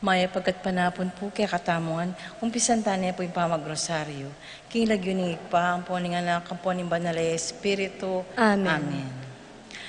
Maya pagkat panapon po kaya katamuan, umpisan tanya po yung pamagrosaryo. King lagyo ni pa, ang po nga nakampon ng banal ay Espiritu. Amen. Amen.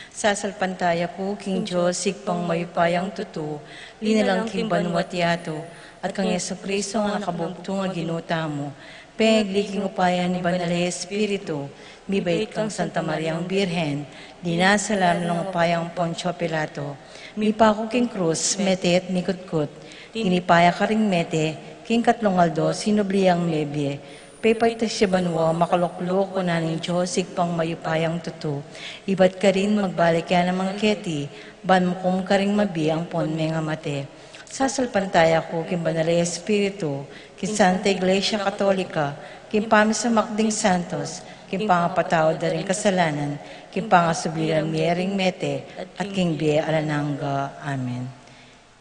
Sasalpantaya po, King Diyos, sigpang mayupayang tuto, linalang king banwat yato, at kang Yeso Kristo nga nakabugtong nga ginuta mo, pegliking upayan ni banal ay Espiritu, mibait kang Santa Mariang Birhen, dinasalan ng upayang Poncio Pilato, mipako king krus, mete at mikutkut, tinipaya ka ring mete, king katlongaldo, sinubliyang mebye, pepay ta siya banwa, makaluklok ko na ng Diyos, igpang mayupayang tuto, iba't ka rin magbalik yan ng mangketi, ban mo kum ka ring mabiyang pon nga mate. Sasalpantaya ko, king banalay Espiritu, king Santa Iglesia Katolika, king pamisa makding santos, king pangapatawad na rin kasalanan, king pangasubiran miyering mete, at king biye alananga. Amen.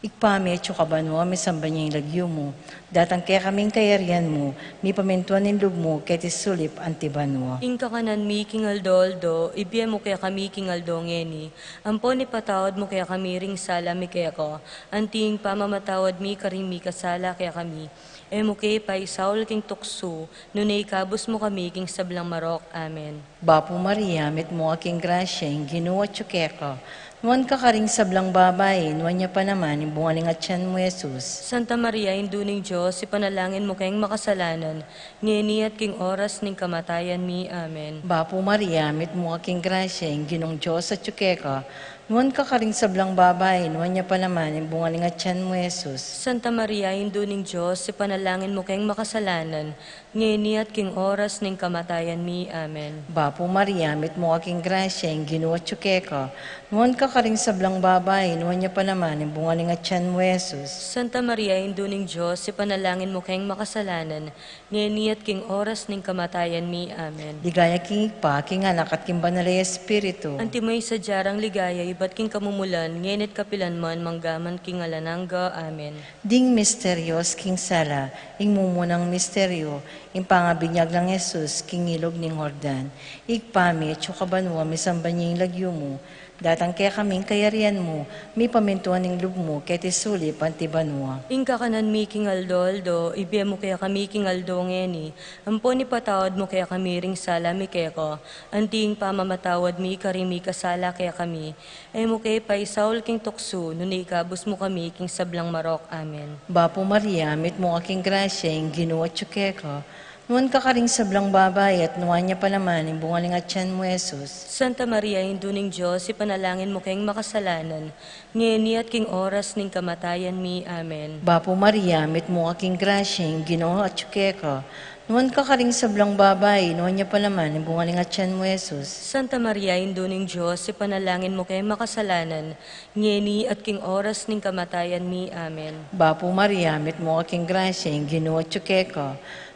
Ikpami at kabanwa, may samba niya yung lagyo mo. Datang kaya kaming kayarian mo, may pamintuan ng lub mo, kaya tisulip antibanwa. Inka kanan mi kingaldo-aldo, ibiya mo kaya kami kingaldo ngeni. Ampon ni patawad mo kaya kami ring sala mi kaya ko. Anting pamamatawad mi karing mi kasala kaya kami. E mo kaya pa isaul king tukso, nunay kabus mo kami king sablang marok. Amen. Bapo Maria, met mo aking grasya, yung ginuwa tsukeka. Nuwan ka karing sablang babae, nuwan niya pa naman, yung bungaling at tiyan mo, Jesus. Santa Maria, induning Diyos, ipanalangin mo kayong makasalanan, ngeni at king oras ning kamatayan mi. Amen. Bapo Maria, met mo aking grasya, yung ginong Diyos at tsukeka. Nuwan ka karing sablang babae, nuwan niya pa naman, yung bungaling at tiyan mo, Jesus. Santa Maria, induning Diyos, ipanalangin mo kayong makasalanan, ngeni at king oras ning kamatayan mi. Amen. Bapo Maria, met mo aking grasya, yung ginoo at tsukeka. Nuwan ka karing sablang babae, nuwan niya pa naman, yung bungaling at tiyan mo, Jesus. Santa Maria, induning Diyos, ipanalangin mo kayong makasalanan, ngeni at king oras ning kamatayan mi. Amen. Ligaya king ikpa, king anak at king banalay Espiritu. Antimay sa jarang ligaya, iba't king kamumulan, ngenit kapilan man, manggaman king alanangga. Amen. Ding misteryos king sala, ing mumunang misteryo, ing pangabinyag ng Jesus, king ilog ning Hordan. Ikpami, tsukabanwa, misamba niya yung lagyo mo, datang kaya kaming kayarian mo, may pamintuan ng lub mo, kaya tisuli pantibanwa. Inka kanan mi king aldo-aldo, ibiya mo kaya kami king aldo ngeni. Ampon ni patawad mo kaya kami ring sala mi kaya ko. Anting pamamatawad mi karing mi kasala kaya kami. Ay mo kaya pa isaul king tukso, nunay kabus mo kami king sablang marok. Amen. Bapo Maria, mit mo aking grasya, ing ginoo at tsukeka. Nuwan ka karing sablang babae, at nuwan niya pa naman, yung bungaling at tiyan mo, Jesus. Santa Maria, induning Diyos, ipanalangin mo kayong makasalanan, ngeni at king oras ning kamatayan mi. Amen. Bapo Maria, mit mo aking grasya, yung ginoo at tsukeka. Nuwan ka karing sablang babae, nuwan niya pa naman, yung bungaling at tiyan mo, Jesus. Santa Maria, induning Diyos, ipanalangin mo kayong makasalanan, ngeni at king oras ning kamatayan mi. Amen. Bapo Maria, mit mo aking grasya, yung ginoo at tsukeka.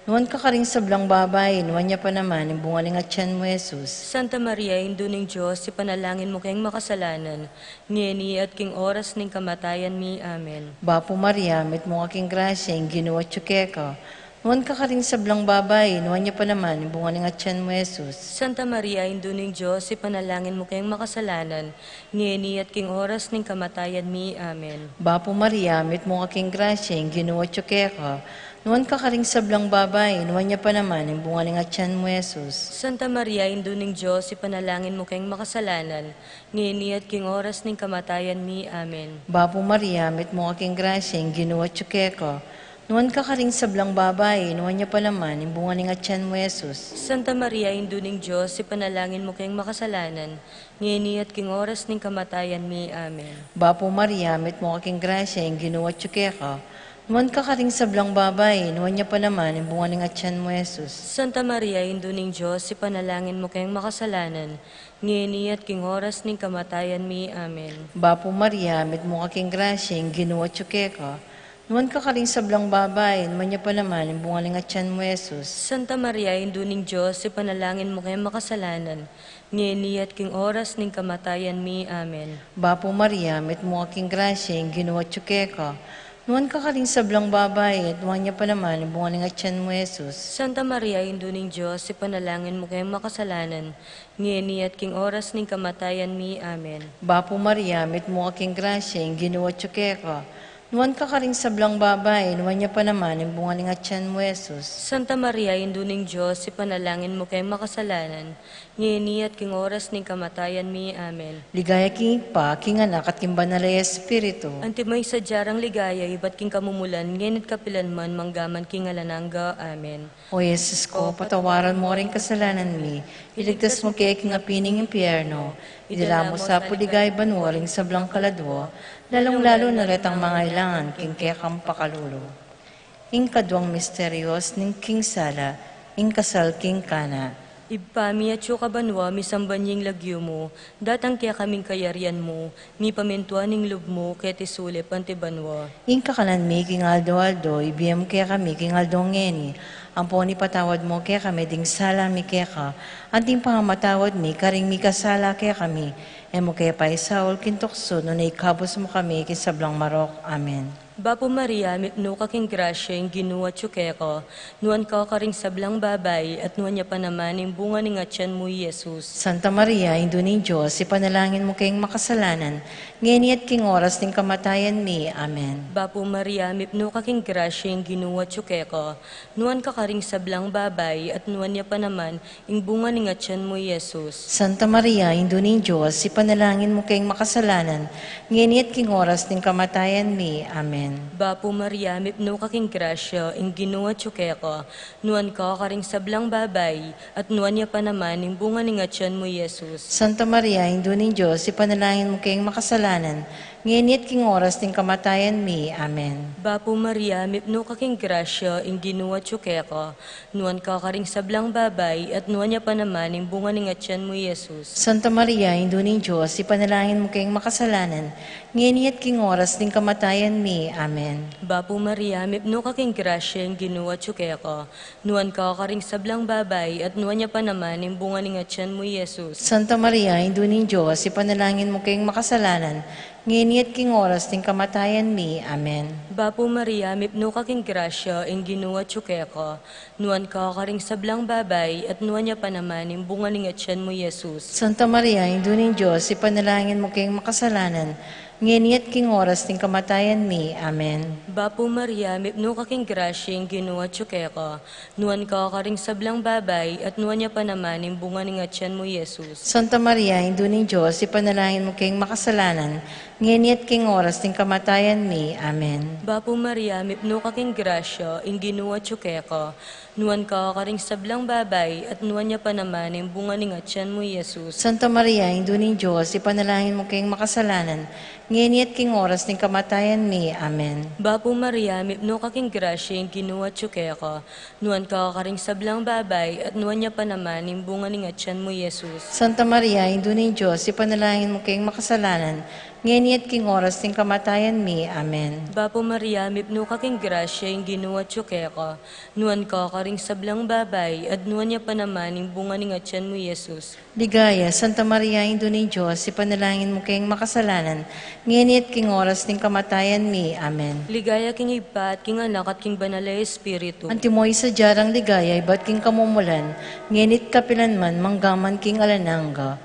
Nuwan ka karing sablang babae, nuwan niya pa naman, yung bungaling at tiyan mo, Jesus. Santa Maria, induning Diyos, ipanalangin mo kayong makasalanan, ngeni at king oras ning kamatayan mi. Amen. Bapo Maria, mit mo aking grasya, yung ginoo at tsukeka. Nuwan ka karing sablang babae, nuwan niya pa naman, yung bungaling at tiyan mo, Jesus. Santa Maria, induning Diyos, ipanalangin mo kayong makasalanan, ngeni at king oras ning kamatayan mi. Amen. Bapo Maria, mit mo aking grasya, yung ginoo at tsukeka. Nuwan ka karing sablang babae, nuwan niya pa naman, yung bungaling at tiyan mo, Jesus. Santa Maria, induning Diyos, ipanalangin mo kayong makasalanan, ngeni at king oras ning kamatayan mi. Amen. Bapo Maria, mit mo aking grasya, yung ginoo at tsukeka. Nuwan ka karing sablang babae, nuwan niya pa naman, yung bungaling at tiyan mo, Jesus. Santa Maria, induning Diyos, ipanalangin mo kayong makasalanan, ngeni at king oras ning kamatayan mi. Amen. Bapo Maria, mit mo aking grasya, yung ginoo at tsukeka. Nuwan ka karing sablang babae, nuwan niya pa naman, yung bungaling at tiyan mo, Jesus. Santa Maria, induning Diyos, ipanalangin mo kayong makasalanan, ngeni at king oras ning kamatayan mi. Amen. Bapo Maria, mit mo aking grasya, yung ginoo at tsukeka. Nuwan ka karing sablang babae, nuwan niya pa naman, yung bungaling at tiyan mo, Jesus. Santa Maria, induning Diyos, ipanalangin mo kayong makasalanan, ngeni at king oras ning kamatayan mi. Amen. Bapo Maria, mit mo aking grasya, yung ginoo at tsukeka. Nuwan ka karing sablang babae, at nuwan niya pa naman, yung bungaling at tiyan mo, Jesus. Santa Maria, induning Diyos, ipanalangin mo kayong makasalanan, ngeni at king oras ning kamatayan mi. Amen. Bapo Maria, mit mo aking grasya, yung ginoo at tsukeka. Nuwan ka karing sablang babae, nuwan niya pa naman, yung bunga ni nga tiyan mo, Jesus. Santa Maria, Induning Diyos, ipanalangin mo kay makasalanan, ngini at king oras ning kamatayan mi. Amen. Ligaya king pa, king anak at king banal na Espiritu. Antimay sa jarang ligaya, iba't king kamumulan, ngenit kapilan man, manggaman king alanangga. Amen. O Jesus ko, patawaran mo rin kasalanan mi, iligtas mo kay king apining impyerno, idala mo sa puligay banwaring sablang kaladwo, lalong-lalo na retang mga ilangan, king kaya kang pakalulo. Ing kadwang misteryos ning king sala, ing kasal king kana, Ibpami at banwa, mi sambanying lagyo mo, datang kaya kaming kayarian mo, mi pamentuan ning lub mo, kaya tisulip antibanwa. ing kakalan mi, king aldo-aldo, ibiyam kaya kami, king aldong ngeni, ang poni patawad mo kaya kami, ding sala mi kaya ka, anting pangamatawad mi, karing mi kasala kaya kami, emo kaya pa isaul kintokso, no na ikabos mo kami, kisablang marok. Amen. Bapo Maria, mipno ka king grasya, yung ginuwa tsukeko, nuan ka karing sablang babay, at nuan niya pa naman yung bunga ni ngatyan mo, Jesus. Santa Maria, Indo ni Diyos, ipanalangin mo kayong makasalanan, ngayon at king oras ng kamatayan mi. Amen. Bapo Maria, mipno ka king grasya, yung ginuwa tsukeko, nuan ka karing sablang babay, at nuan niya pa naman yung bunga ni ngatyan mo, Jesus. Santa Maria, Indo ni Diyos, ipanalangin mo kayong makasalanan, ngayon at king oras ng kamatayan mi. Amen. Bapo Maria, mipno ka king grasya, yung ginuwa tsukeko, nuan ka karing sablang babay, at nuan niya pa naman yung bunga ni ngatyan mo, Jesus. Santa Maria, Indo ni Diyos, ipanalangin mo kayong makasalanan, ngayon at king oras ng kamatayan mi. Amen. Bapo Maria, mipno ka king grasya, yung ginuwa tsukeko, nuan ka karing sablang babay, at nuan niya pa naman yung bunga ni ngatyan mo, Jesus. Santa Maria, Indo ni Diyos, ipanalangin mo kayong makasalanan, ngayon at king oras ng kamatayan mi. Amen. Bapo Maria, mipno ka king grasya, yung ginuwa tsukeko, nuan ka karing sablang babay, at nuan niya pa naman yung bunga ni ngatyan mo, Jesus. Santa Maria, Indo ni Diyos, ipanalangin mo kayong makasalanan, ngayon at king oras ng kamatayan mi. Amen. Bapo Maria, mipno ka king grasya, yung ginuwa tsukeko, nuan ka karing sablang babay, at nuan niya pa naman yung bunga ni ngatyan mo, Jesus. Santa Maria, Indo ni Diyos, ipanalangin mo kayong makasalanan, ngayon at king oras ng kamatayan mi. Amen. Bapo Maria, mipno ka king grasya, yung ginuwa tsukeko, nuan ka karing sablang babay, at nuan niya pa naman yung bunga ni ngatyan mo, Jesus. Santa Maria, Indo ni Diyos, ipanalangin mo kayong makasalanan, ngayon at king oras ng kamatayan mi. Amen. Bapo Maria, mipno ka king grasya, yung ginuwa tsukeko, nuan ka karing sablang babay, at nuan niya pa naman yung bunga ni ngatyan mo, Jesus. Santa Maria, Indo ni Diyos, ipanalangin mo kayong makasalanan, ngayon at king oras ng kamatayan mi. Amen. Bapo Maria, mipno ka king grasya, yung ginuwa tsukeko, nuan ka karing sablang babay, at nuan niya pa naman yung bunga ni ngatyan mo, Jesus. Santa Maria, Indo ni Diyos, ipanalangin mo kayong makasalanan, ngayon at king oras ng kamatayan mi. Amen. Bapo Maria, mipno ka king grasya, yung ginuwa tsukeko, nuan ka karing sablang babay, at nuan niya pa naman yung bunga ni ngatyan mo, Jesus. Ligaya, Santa Maria, Indo ni Diyos, ipanalangin mo kayong makasalanan, ngayon at king oras ng kamatayan mi. Amen. Ligaya king ipa at king anak at king banal na Espiritu. Antimoy sa jarang ligaya, ba't king kamumulan, ngayon at kapilanman, manggaman king alanangga.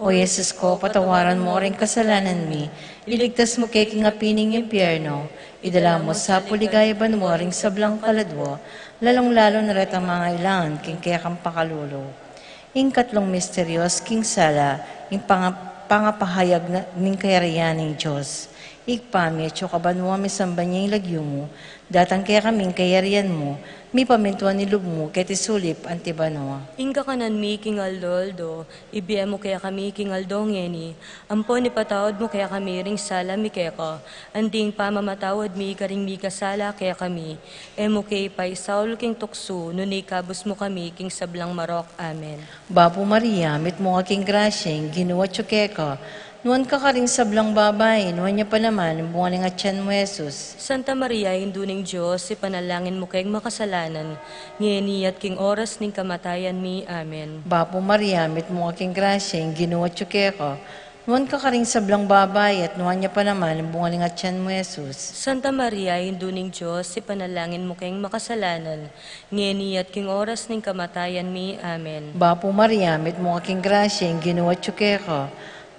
O Jesus ko, patawaran mo rin kasalanan mi, iligtas mo kay king apining impyerno, idala mo sa puligaya banwaring sablang kaladwo, lalong-lalo na ret ang mga ilangan, king kaya kang pakalulo. Ing katlong misteryos, king sala, ing pangapahayag na ning kayarian ng Diyos. Ikpami at kabanwa mi sambanya yung lagyo mo, datang kaya kaming kayarian mo, mi pamintuan ni lub mo, kaya tisulip antibanoa. Inka kanan mi king aldoldo, ibiya mo kaya kami king aldongeni, ampon ipatawad mo kaya kami ring sala mi kaya ko, anding pamamatawad mi karing mi kasala kaya kami, emo kay pay saul king tukso, nunay kabus mo kami king sablang marok. Amen. Bapo Maria, mit mo aking grasyeng, ginuwa tsukeka, nuwan ka karing sablang babay, nuwan niya pa naman, bunga ng atyan mo, Jesus. Santa Maria, Induning Diyos, ipanalangin mo kayong makasalanan, ngeni at king oras ning kamatayan mi. Amen. Bapo Maria, mit mo aking grasyeng, ginuwa tsukeka, nuwan ka karing sablang babay, at nuwan niya pa naman, bunga ng atyan mo, Jesus. Santa Maria, Induning Diyos, ipanalangin mo kayong makasalanan, ngeni at king oras ning kamatayan mi. Amen. Bapo Maria, mit mo aking grasyeng, ginuwa tsukeka,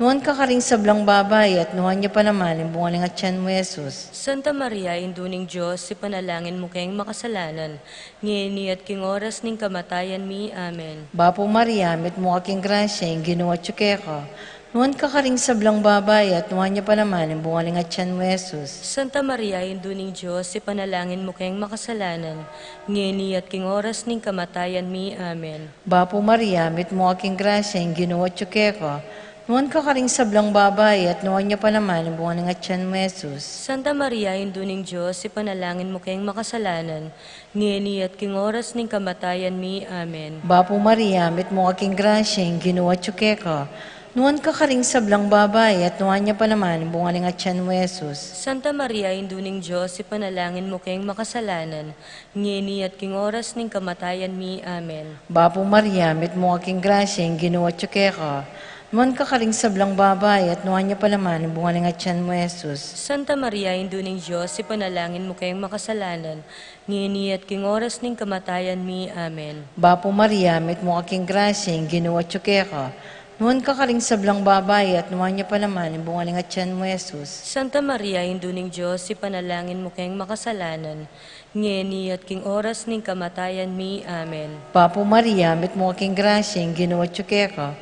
Nuan ka ka ring sablang babay at nuhan niya pa naman ang bungaling at tiyan mo, Jesus. Santa Maria, induning Diyos, si panalangin mo kayong makasalanan, ngini at king oras ning kamatayan mi. Amen. Bapo Maria, mit mo aking grasya, yung ginawa tsuke ka. Nuan ka ka ring sablang babay at nuhan niya pa naman ang bungaling at tiyan mo, Jesus. Santa Maria, induning Diyos, si panalangin mo kayong makasalanan, ngini at king oras ning kamatayan mi. Amen. Bapo Maria, mit mo aking grasya, yung ginawa tsuke ka. Nuan ka ka ring sablang babay at nuhan niya pa naman ang bungaling at tiyan mo, Jesus. Santa Maria, induning Diyos, si panalangin mo kayong makasalanan, ngini at king oras ning kamatayan mi. Amen. Bapo Maria, mit mo aking grasya, yung ginawa tsuke ka. Nuan ka ka ring sablang babay at nuhan niya pa naman ang bungaling at tiyan mo, Jesus. Santa Maria, induning Diyos, si panalangin mo kayong makasalanan, ngini at king oras ning kamatayan mi. Amen. Bapo Maria, mit mo aking grasya, yung ginawa tsuke ka. Nuan ka ka ring sablang babay at nuhan niya pa naman ang bungaling at tiyan mo, Jesus. Santa Maria, induning Diyos, si panalangin mo kayong makasalanan, ngini at king oras ning kamatayan mi. Amen. Bapo Maria, mit mo aking grasya, yung ginawa tsuke ka. Nuan ka ka ring sablang babay at nuhan niya pa naman ang bungaling at tiyan mo, Jesus. Santa Maria, induning Diyos, si panalangin mo kayong makasalanan, ngini at king oras ning kamatayan mi. Amen. Bapo Maria, mit mo aking grasya, yung ginawa tsuke ka.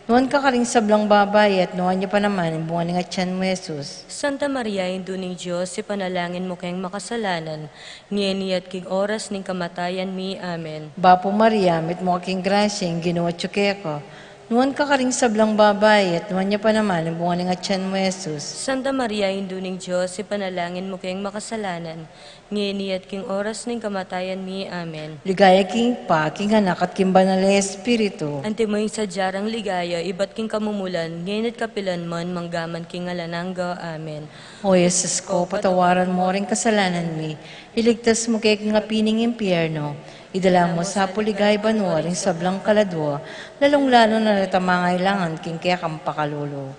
Nuan ka ka ring sablang babay at nuhan niya pa naman ang bungaling at tiyan mo, Jesus. Santa Maria, induning Diyos, si panalangin mo kayong makasalanan, ngini at king oras ning kamatayan mi. Amen. Bapo Maria, mit mo aking grasya, yung ginawa tsuke ka. Nuan ka ka ring sablang babay at nuhan niya pa naman ang bungaling at tiyan mo, Jesus. Santa Maria, induning Diyos, si panalangin mo kayong makasalanan, ngini at king oras ning kamatayan mi. Amen. Ligaya king pa, king anak at king banal na Espiritu. Ante mo yung sadyarang ligaya, iba't king kamumulan, ngayon at kapilan man, manggaman king alanangga. Amen. O Jesus ko, patawaran mo ring kasalanan mi. Iligtas mo kay king apining impyerno. Idala mo sa puligay banwa ring sablang kaladwa, lalong-lalo na natamangailangan king kaya kang pakalulo.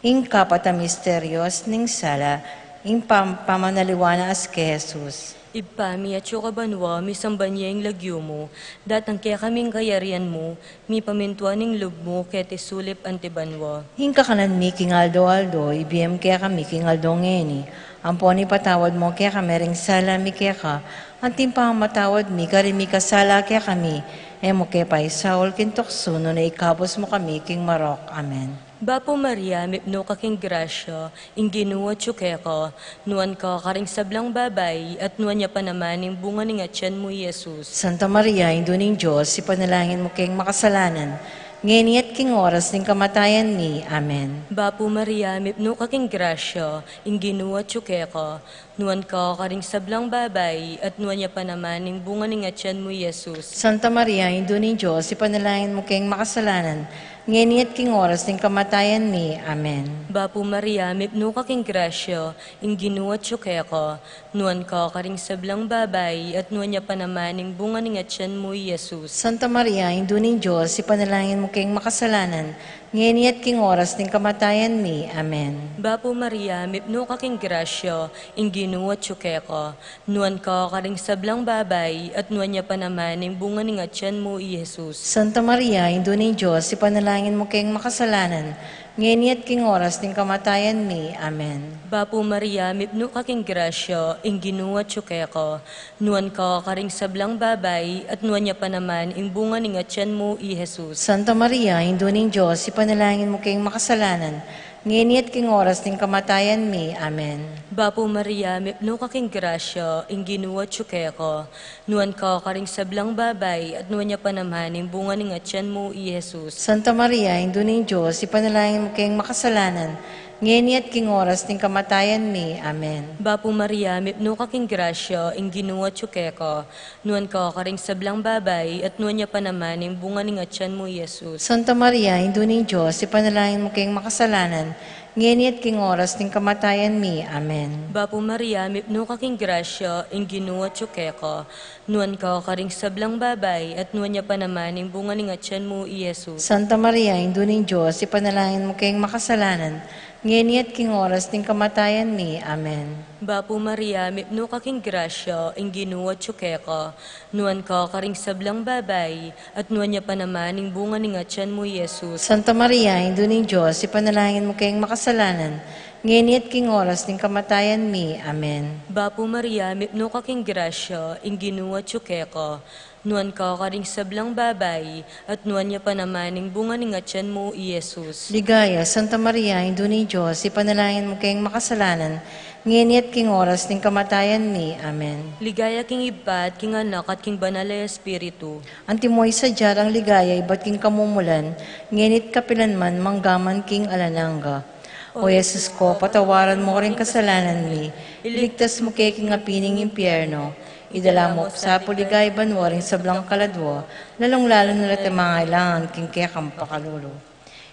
Ing kapata misteryos ning sala, ing pamanaliwana as ke Jesus. Ipami at banwa, mi sambanya yung lagyo mo, datang kaya kaming kayarian mo, mi pamintuan ng lub mo, kaya tisulip ante banwa. Ing kakanan mi king aldo, ibiyem kaya kami king aldo ngeni. Amponi patawad mo kaya kami ring sala mi kaya ka, anting pamamatawad mi karimi kasala kaya kami, emo kaya pa isaul kintokso no na ikabos mo kami king marok. Amen. Bapo Maria, mipno ka king grasya, ing ginuwa tsuke ka, nuan ka karing sablang babay, at nuan niya pa naman yung bunga ng atyan mo, Jesus. Santa Maria, induning Diyos, ipanalangin mo kayong makasalanan, ngayon at king oras ng kamatayan ni. Amen. Bapo Maria, mipno ka king grasya, ing ginuwa tsuke ka, nuan ka karing sablang babay, at nuan niya pa naman yung bunga ng atyan mo, Jesus. Santa Maria, induning Diyos, ipanalangin mo kayong makasalanan, ngayon at king oras ng kamatayan ni. Amen. Bapo Maria, mipno ka king grasya, ing ginuwa tsuke ka, nuan ka karing sablang babay, at nuan niya pa naman yung bunga ng atyan mo, Jesus. Santa Maria, induning Diyos, ipanalangin mo kayong makasalanan, ngayon at king oras ng kamatayan ni. Amen. Bapo Maria, mipno ka king grasya, ing ginuwa tsuke ka, nuan ka karing sablang babay, at nuan niya pa naman yung bunga ng atyan mo, Jesus. Santa Maria, induning Diyos, ipanalangin mo kayong makasalanan, ngayon at king oras ng kamatayan ni. Amen. Bapo Maria, mipno ka king grasya, ing ginuwa tsuke ka, nuan ka karing sablang babay, at nuan niya pa naman yung bunga ng atyan mo, Jesus. Santa Maria, induning Diyos, ipanalangin mo kayong makasalanan, ngayon at king oras ng kamatayan ni. Amen. Bapo Maria, mipno ka king grasya, ing ginuwa tsuke ka, nuan ka karing sablang babay, at nuan niya pa naman yung bunga ng atyan mo, Jesus. Santa Maria, induning Diyos, ipanalangin mo kayong makasalanan, ngayon at king oras ng kamatayan ni. Amen. Bapo Maria, mipno ka king grasya, ing ginuwa tsuke ka, nuan ka karing sablang babay, at nuan niya pa naman yung bunga ng atyan mo, Jesus. Santa Maria, induning Diyos, ipanalangin mo kayong makasalanan, ngayon at king oras ng kamatayan ni. Amen. Bapo Maria, mipno ka king grasya, ing ginuwa tsuke ka, nuan ka karing sablang babay, at nuan niya pa naman yung bunga ng atyan mo, Jesus. Santa Maria, induning Diyos, ipanalangin mo kayong makasalanan, ngeni at king oras ng kamatayan mi. Amen. Bapo Maria, mipno kaking grasya, ang ginuwa tsukeka, nuan ka karing sablang babay, at nuan niya pa naman ang bunga ng atyan mo, Yesus. Santa Maria, Ino ng Diyos, ipanalangin mo kayong makasalanan, ngeni at king oras ng kamatayan mi. Amen. Bapo Maria, mipno kaking grasya, ang ginuwa tsukeka, nuan ka karing sablang babay, at nuan niya pa naman ang bunga ng atyan mo, Yesus. Ligaya, Santa Maria, Ino ng Diyos, ipanalangin mo kayong makasalanan, ngeni at king oras ng kamatayan mi. Amen. Ligaya king ibat, king anak at king banal na espiritu. Antimoy sa jarang ligaya, iba't king kamumulan, ngenit kapilanman, manggaman king alananga. O Yesus ko, patawaran mo rin kasalanan mi, iligtas mo kay king apining impyerno, idala mo sa puligay banwa rin sa blang kaladwo, lalong-lalo na natin mga kailangan king kaya kampakalulu.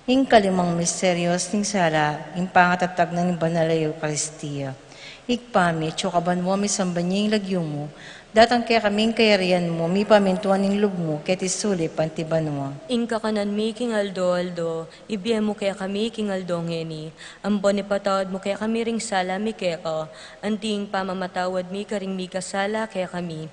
Ing kalimang misteryos ning sala, ing pangatatag ng banal na Eucharistia. Ikpami, tsukaban mo, misambanya yung lagyo mo, datang kaya kaming kayarian mo, mi pamintuan ng lub mo, kaya tisuli pantiban mo. Inka kanan mi king aldo, ibiyan mo kaya kami king aldongeni. Ambon ni patawad mo kaya kami ring sala mi kaya ka. Anting pamamatawad mi karing mi kasala kaya kami.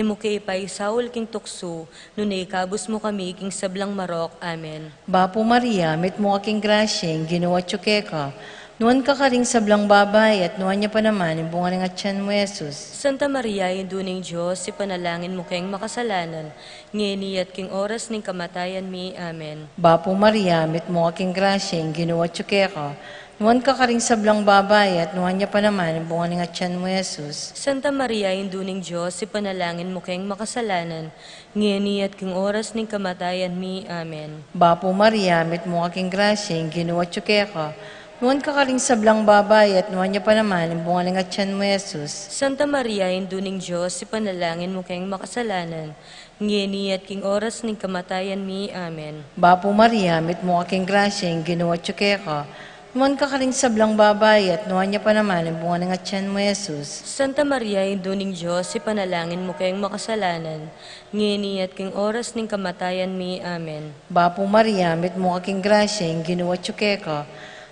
Mo kaya ipay saul king tukso, nung ikabos mo kami king sablang marok. Amen. Bapo Maria, mit mo aking grasyeng, ginawa tsukeka, nuwan ka karing sablang babay, at nuwan niya pa naman, yung bunga ng atyan mo, Jesus. Santa Maria, induning Diyos, ipanalangin mo kayong makasalanan, ngeni at king oras ning kamatayan mi. Amen. Bapo Maria, mit mo aking grasyeng, ginawa tsukeka, nuwan ka karing sablang babay, at nuwan niya pa naman, yung bunga ng atyan mo, Jesus. Santa Maria, induning Diyos, ipanalangin mo kayong makasalanan, ngeni at king oras ning kamatayan mi. Amen. Bapo Maria, mit mo aking grasyeng, ginawa tsukeka, nuwan ka karing sablang babay, at nuwan niya pa naman, yung bunga ng atyan mo, Jesus. Santa Maria, induning Diyos, ipanalangin mo kayong makasalanan, ngeni at king oras ning kamatayan mi. Amen. Bapo Maria, mit mo aking grasyeng, ginawa tsukeka, nuwan ka karing sablang babay, at nuwan niya pa naman, yung bunga ng atyan mo, Jesus. Santa Maria, induning Diyos, ipanalangin mo kayong makasalanan, ngeni at king oras ning kamatayan mi. Amen. Bapo Maria, mit mo aking grasyeng, ginawa tsukeka,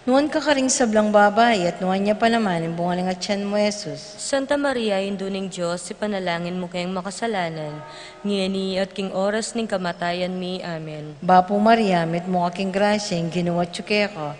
nuwan ka karing sablang babay, at nuwan niya pa naman, yung bunga ng atyan mo, Jesus. Santa Maria, induning Diyos, ipanalangin mo kayong makasalanan, ngeni at king oras ning kamatayan mi. Amen. Bapo Maria, mit mo aking grasyeng, ginawa tsukeka,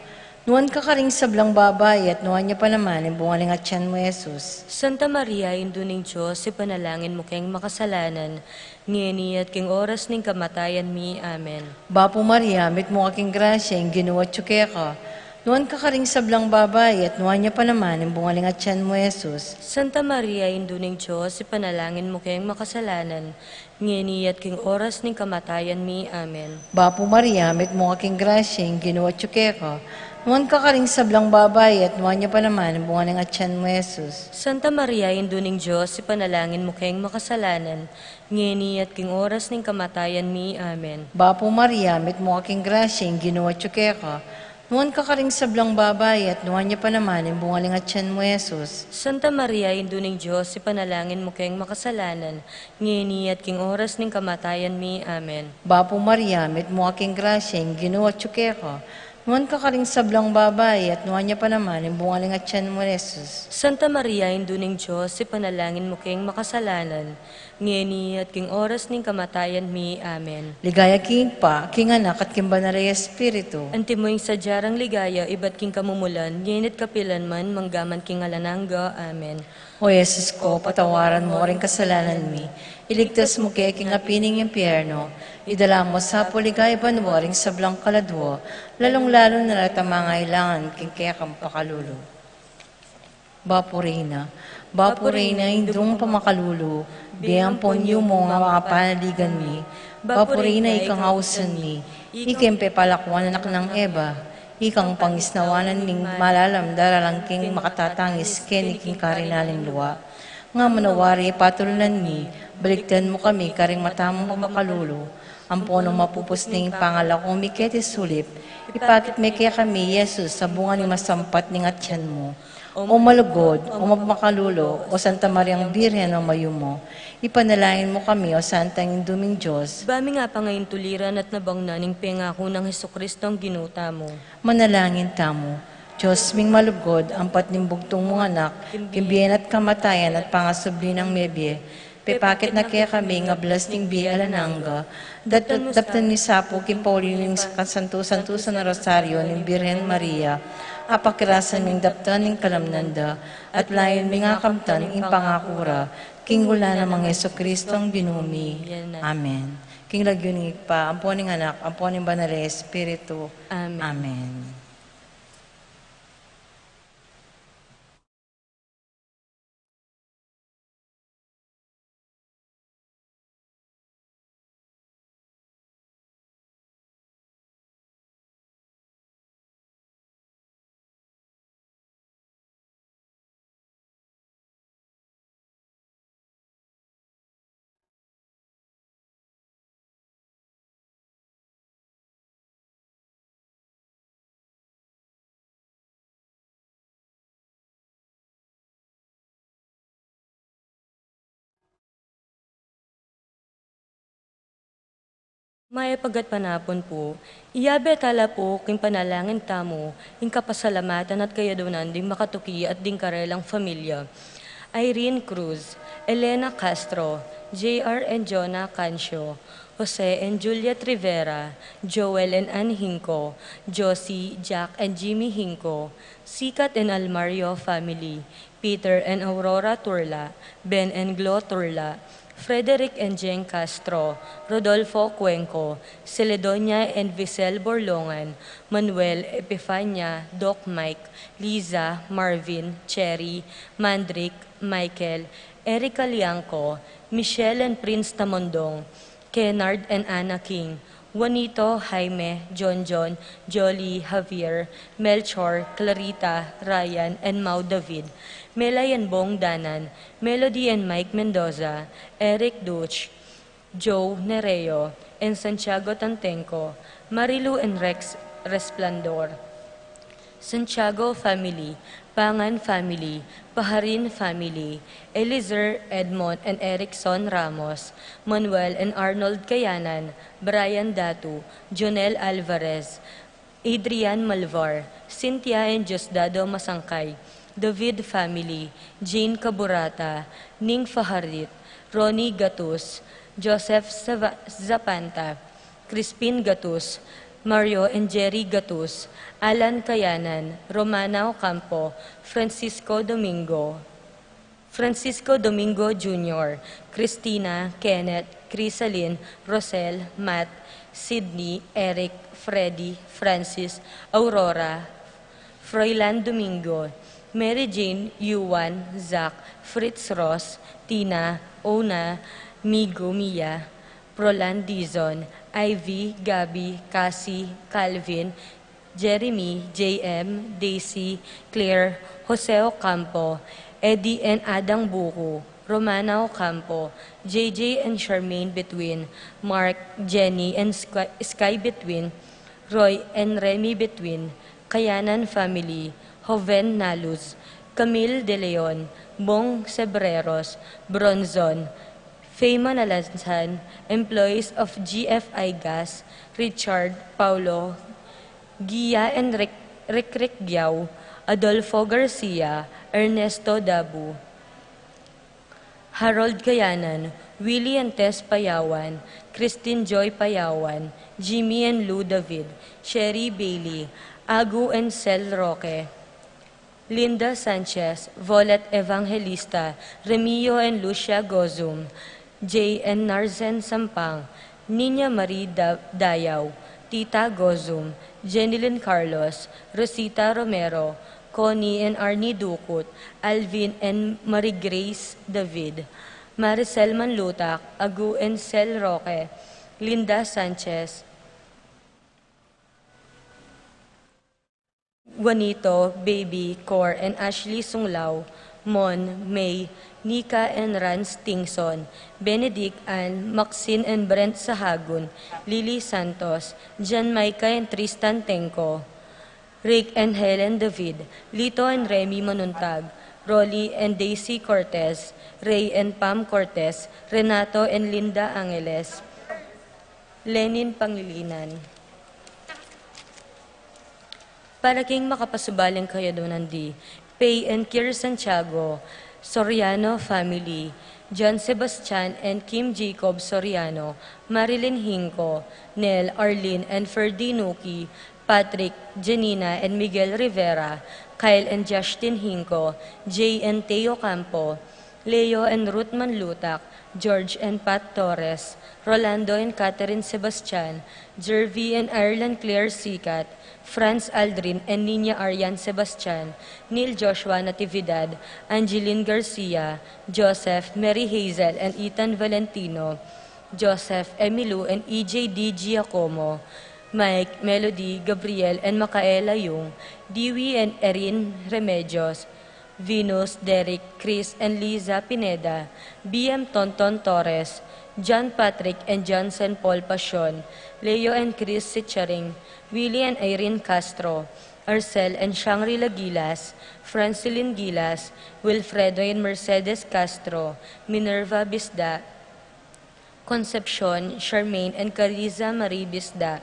nuwan ka karing sablang babay, at nuwan niya pa naman, yung bunga ng atyan mo, Jesus. Santa Maria, induning Diyos, ipanalangin mo kayong makasalanan, ngeni at king oras ning kamatayan mi. Amen. Bapo Maria, mit mo aking grasyeng, ginawa tsukeka, nuwan ka karing sablang babay, at nuwan niya pa naman, yung bunga ng atyan mo, Jesus. Santa Maria, induning Diyos, ipanalangin mo kayong makasalanan, ngeni at king oras ning kamatayan mi. Amen. Bapo Maria, mit mo aking grasyeng, ginawa tsukeka, nuwan ka karing sablang babay, at nuwan niya pa naman, yung bunga ng atyan mo, Jesus. Santa Maria, induning Diyos, ipanalangin mo kayong makasalanan, ngeni at king oras ning kamatayan mi. Amen. Bapo Maria, mit mo aking grasyeng, ginawa tsukeka, nuwan ka karing sablang babay, at nuwan niya pa naman, yung bunga ng atyan mo, Jesus. Santa Maria, induning Diyos, ipanalangin mo kayong makasalanan, ngeni at king oras ning kamatayan mi. Amen. Bapo Maria, mit mo aking grasyeng, ginawa tsukeka, nuwan ka karing sablang babay, at nuwan niya pa naman, yung bunga ng atyan mo, Jesus. Santa Maria, induning Diyos, ipanalangin mo kayong makasalanan, ngeni at king oras ning kamatayan mi. Amen. Ligaya king pa, king anak, at king banal na Espiritu. Antimoy sa jarang ligaya, iba't king kamumulan, ngenit kapilan man, manggaman king alananga. Amen. O Yesus ko, patawaran mo rin kasalanan mi, iligtas mo kay king apining impyerno, idala mo sa puligay banwa ring sablang kaladwo, lalong-lalo na natin mga ilangan, king kaya kang pakalulo. Bapo Reina, indung pamakalulo, biyang ponyo mo nga mga panaligan mi, Bapo Reina, ikang ausan mi, ikempe palakwan anak ng Eva, ikang pangisnawanan ming malalam daralang king makatatangis ken iking karinaling luwa. Nga manawari patulunan mi, baliktan mo kami karing matamong pamakalulo, ang punong mapupus ning pangalako mi kete sulip, ipakit me kaya kami, Yesus, sa bunga ni masampat ning atyan mo. O malugod, o mapakalulo, o Santa Mariang Birhen o mayumo, ipanalangin mo kami, o Santang Induming Diyos. Bami nga pa ngayon tuliran at nabangnaning pengako ng Hesukristo ang ginuta mo. Manalangin tamo. Diyos ming malugod, ang patnimbugtong mong anak, kimbiyen at kamatayan at pangasubli ng mebye, pepakit na kaya kami nga blasting biya alananga, daptan mi sapo kimpaulining sa kasanto-santo sa Rosario ng Birhen Maria, apakirasan ming daptan ng kalamnanda, at layon mi nga kamtan in pangakura, kingula na mga Yeso Kristo ang binumi. Amen. King lagyuning pa, amponing anak, amponing banal Espiritu. Amen. Amen. May pagat panapon po, iyabe tala po king panalangin tamo, ing kapasalamatan at kayadunan ding makatuki at ding karelang familia. Irene Cruz, Elena Castro, J.R. and Jonah Cancio, Jose and Juliet Rivera, Joel and Ann Hinco, Josie, Jack and Jimmy Hinco, Sikat and Almario family, Peter and Aurora Turla, Ben and Glo Turla, Frederick and Jen Castro, Rodolfo Cuenco, Celedonia and Visel Borlongan, Manuel Epifania, Doc Mike, Liza, Marvin, Cherry, Mandrick, Michael, Erica Liangco, Michelle and Prince Tamondong, Kennard and Anna King, Juanito, Jaime, John, Jolly, Javier, Melchor, Clarita, Ryan, and Mau David, Melay and Bong Danan, Melody and Mike Mendoza, Eric Duch, Joe Nereo, and Santiago Tantenco, Marilu and Rex Resplandor, Santiago family, Pangan family, Paharin family, Elizer, Edmond and Erickson Ramos, Manuel and Arnold Kayanan, Brian Datu, Jonel Alvarez, Adrian Malvar, Cynthia and Diosdado Masangkay, David family, Jane Caburata, Ning Faharit, Ronnie Gatus, Joseph Zapanta, Crispin Gatus, Mario and Jerry Gatus, Alan Kayanan, Romana Ocampo, Francisco Domingo Jr., Christina, Kenneth, Crisalin, Rosel, Matt, Sydney, Eric, Freddy, Francis, Aurora, Froilan Domingo, Mary Jane, Yuan, Zach, Fritz Ross, Tina, Ona, Migo, Mia, Prolan Dizon, Ivy, Gabby, Cassie, Calvin, Jeremy, JM, Daisy, Claire, Jose Ocampo, Eddie and Adang Buko, Romana Ocampo, JJ and Charmaine Between, Mark, Jenny and Sky Between, Roy and Remy Between, Kayanan family, Joven Naluz, Camille De Leon, Bong Sebreros, Bronzon, Faye Manalansan, employees of GFI Gas, Richard, Paulo, Gia and Rick Giao, Adolfo Garcia, Ernesto Dabu, Harold Kayanan, Willie and Tess Payawan, Christine Joy Payawan, Jimmy and Lou David, Sherry Bailey, Agu and Cel Roque, Linda Sanchez, Volet Evangelista, Remio and Lucia Gozum, Jay and Narzen Sampang, Nina Marie Dayaw, Tita Gozum, Jenilyn Carlos, Rosita Romero, Connie and Arnie Dukut, Alvin and Marie Grace David, Maricel Manlutak, Agu and Cel Roque, Linda Sanchez, Juanito, Baby, Cor, and Ashley Sunglao, Mon, May, Nika and Ran Stingson, Benedict Ann, Maxine and Brent Sahagun, Lily Santos, Jan Maika and Tristan Tenco, Rick and Helen David, Lito and Remy Manuntag, Rolly and Daisy Cortez, Ray and Pam Cortez, Renato and Linda Angeles, Lenin Pangilinan. Para king makapasubaling kayo doon nandi. Pay and Kier Santiago, Soriano family, John Sebastian and Kim Jacob Soriano, Marilyn Hinco, Nel, Arlene and Ferdy Nuki, Patrick, Janina and Miguel Rivera, Kyle and Justin Hinco, Jay and Teo Campo, Leo and Ruth Manlutak, George and Pat Torres, Rolando and Catherine Sebastian, Jervy and Ireland Claire Sikat, Franz Aldrin and Nina Arian Sebastian, Neil Joshua Natividad, Angeline Garcia, Joseph, Mary Hazel and Ethan Valentino, Joseph, Emilu and EJD Giacomo, Mike, Melody, Gabriel and Makaela Yung, Dewey and Erin Remedios, Venus, Derek, Chris and Liza Pineda, BM Tonton Torres, John Patrick and Johnson Paul Pasion, Leo and Chris Sicharing, Willie and Irene Castro, Arcel and Shangri-La Gilas, Francilyn Gilas, Wilfredo and Mercedes Castro, Minerva Bisda, Concepcion, Charmaine and Cariza Marie Bisda,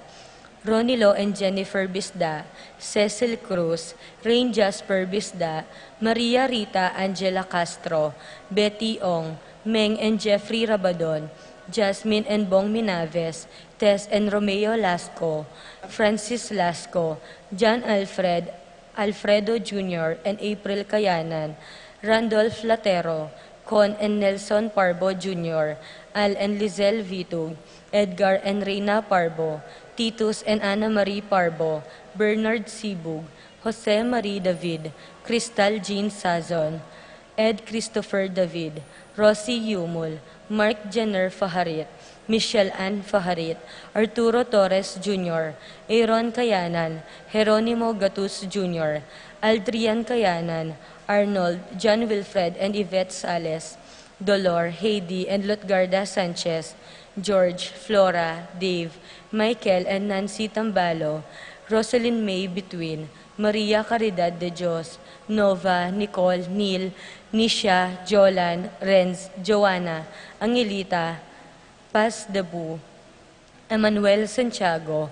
Ronilo and Jennifer Bisda, Cecil Cruz, Rain Jasper Bisda, Maria Rita Angela Castro, Betty Ong, Meng and Jeffrey Rabadon, Jasmine and Bong Minaves, Tess and Romeo Lasco, Francis Lasco, John Alfred, Alfredo Jr. and April Kayanan, Randolph Latero, Con and Nelson Parbo Jr., Al and Lizelle Vitug, Edgar and Reina Parbo, Titus and Ana Marie Parbo, Bernard Sibug, Jose Marie David, Crystal Jean Sazon, Ed Christopher David, Rosie Yumul, Mark Jenner Faharit, Michelle Ann Faharit, Arturo Torres Jr., Aaron Kayanan, Jeronimo Gatus Jr., Aldrian Kayanan, Arnold, John Wilfred and Yvette Sales, Dolor, Heidi and Lutgarda Sanchez, George, Flora, Dave, Michael and Nancy Tambalo, Rosalyn May Between, Maria Caridad de Dios, Nova, Nicole, Neil, Nisha, Jolan, Renz, Joanna, Angelita, Paz Dabu, Emmanuel Santiago,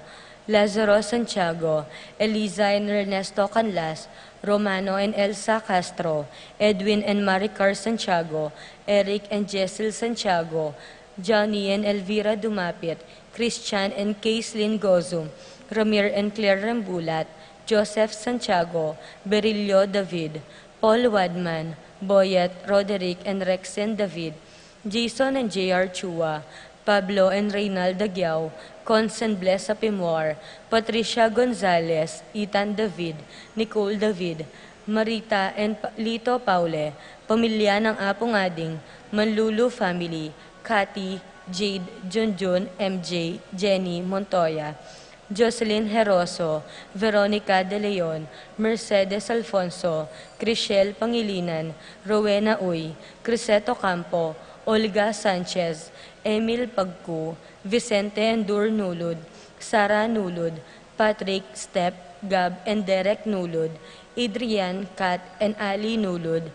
Lazaro Santiago, Eliza and Ernesto Canlas, Romano and Elsa Castro, Edwin and Maricar Santiago, Eric and Jessel Santiago, Johnny and Elvira Dumapit, Christian and Kaislyn Gozum, Ramir and Claire Rambulat, Joseph Santiago, Berillo David, Paul Wadman, Boyet, Roderick and Rexen David, Jason and J.R. Chua, Pablo and Reynaldo Giao, Cons and Bless Apimwar, Patricia Gonzalez, Ethan David, Nicole David, Marita and Lito Paule, pamilya ng Apong Ading, Manlulu Family, Cathy, Jade, Junjun, MJ, Jenny, Montoya, Jocelyn Heroso, Veronica De Leon, Mercedes Alfonso, Crishel Pangilinan, Rowena Uy, Criseto Campo, Olga Sanchez, Emil Pagku, Vicente Endur Nulud, Sara Nulud, Patrick, Step, Gab, and Derek Nulud, Adrian, Kat, and Ali Nulud,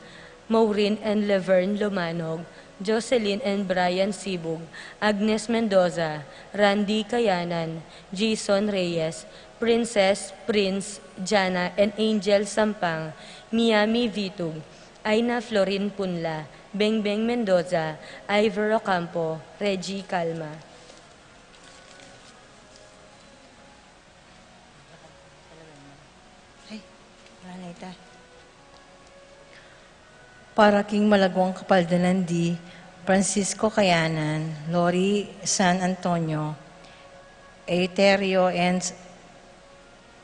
Maureen and Laverne Lumanog, Jocelyn and Brian Sibug, Agnes Mendoza, Randy Kayanan, Jason Reyes, Princess, Prince, Jana, and Angel Sampang, Miami Vitug, Aina Florin Punla, Bengbeng Mendoza, Ivor Ocampo, Reggie Calma. Para king Malagwang Kapaldanandi, Francisco Kayanan, Lori San Antonio, Eterio and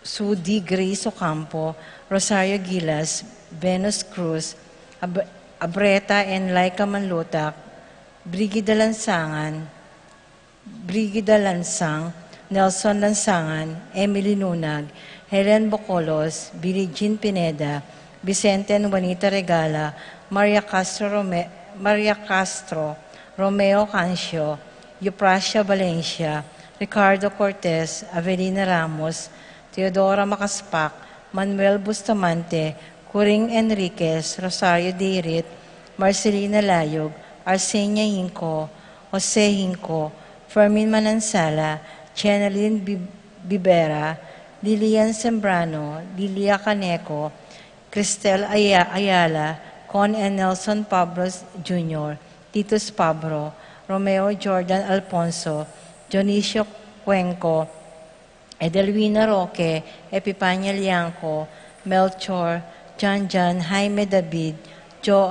Sudi Grace Ocampo, Rosario Gilas, Venus Cruz, Abreta and Laika Manlutak, Brigida Lansangan, Brigida Lansang, Nelson Lansangan, Emily Nunag, Helen Bocolos, Billie Jean Pineda, Vicente and Juanita Regala, Maria Castro, Romeo Cancio, Eupracia Valencia, Ricardo Cortez, Avelina Ramos, Teodora Macaspak, Manuel Bustamante, Curing Enriquez, Rosario Dirit, Marcelina Layog, Arsenia Hinco, Jose Hinco, Fermin Manansala, Chenaline Bibera, Lilian Sembrano, Lilia Caneco, Cristel Ayala, Con and Nelson Pablos Jr., Titus Pabro, Romeo Jordan Alfonso, Dionisio Cuenco, Edelwina Roque, Epipania Lianco, Melchor, John Jaime David, Joe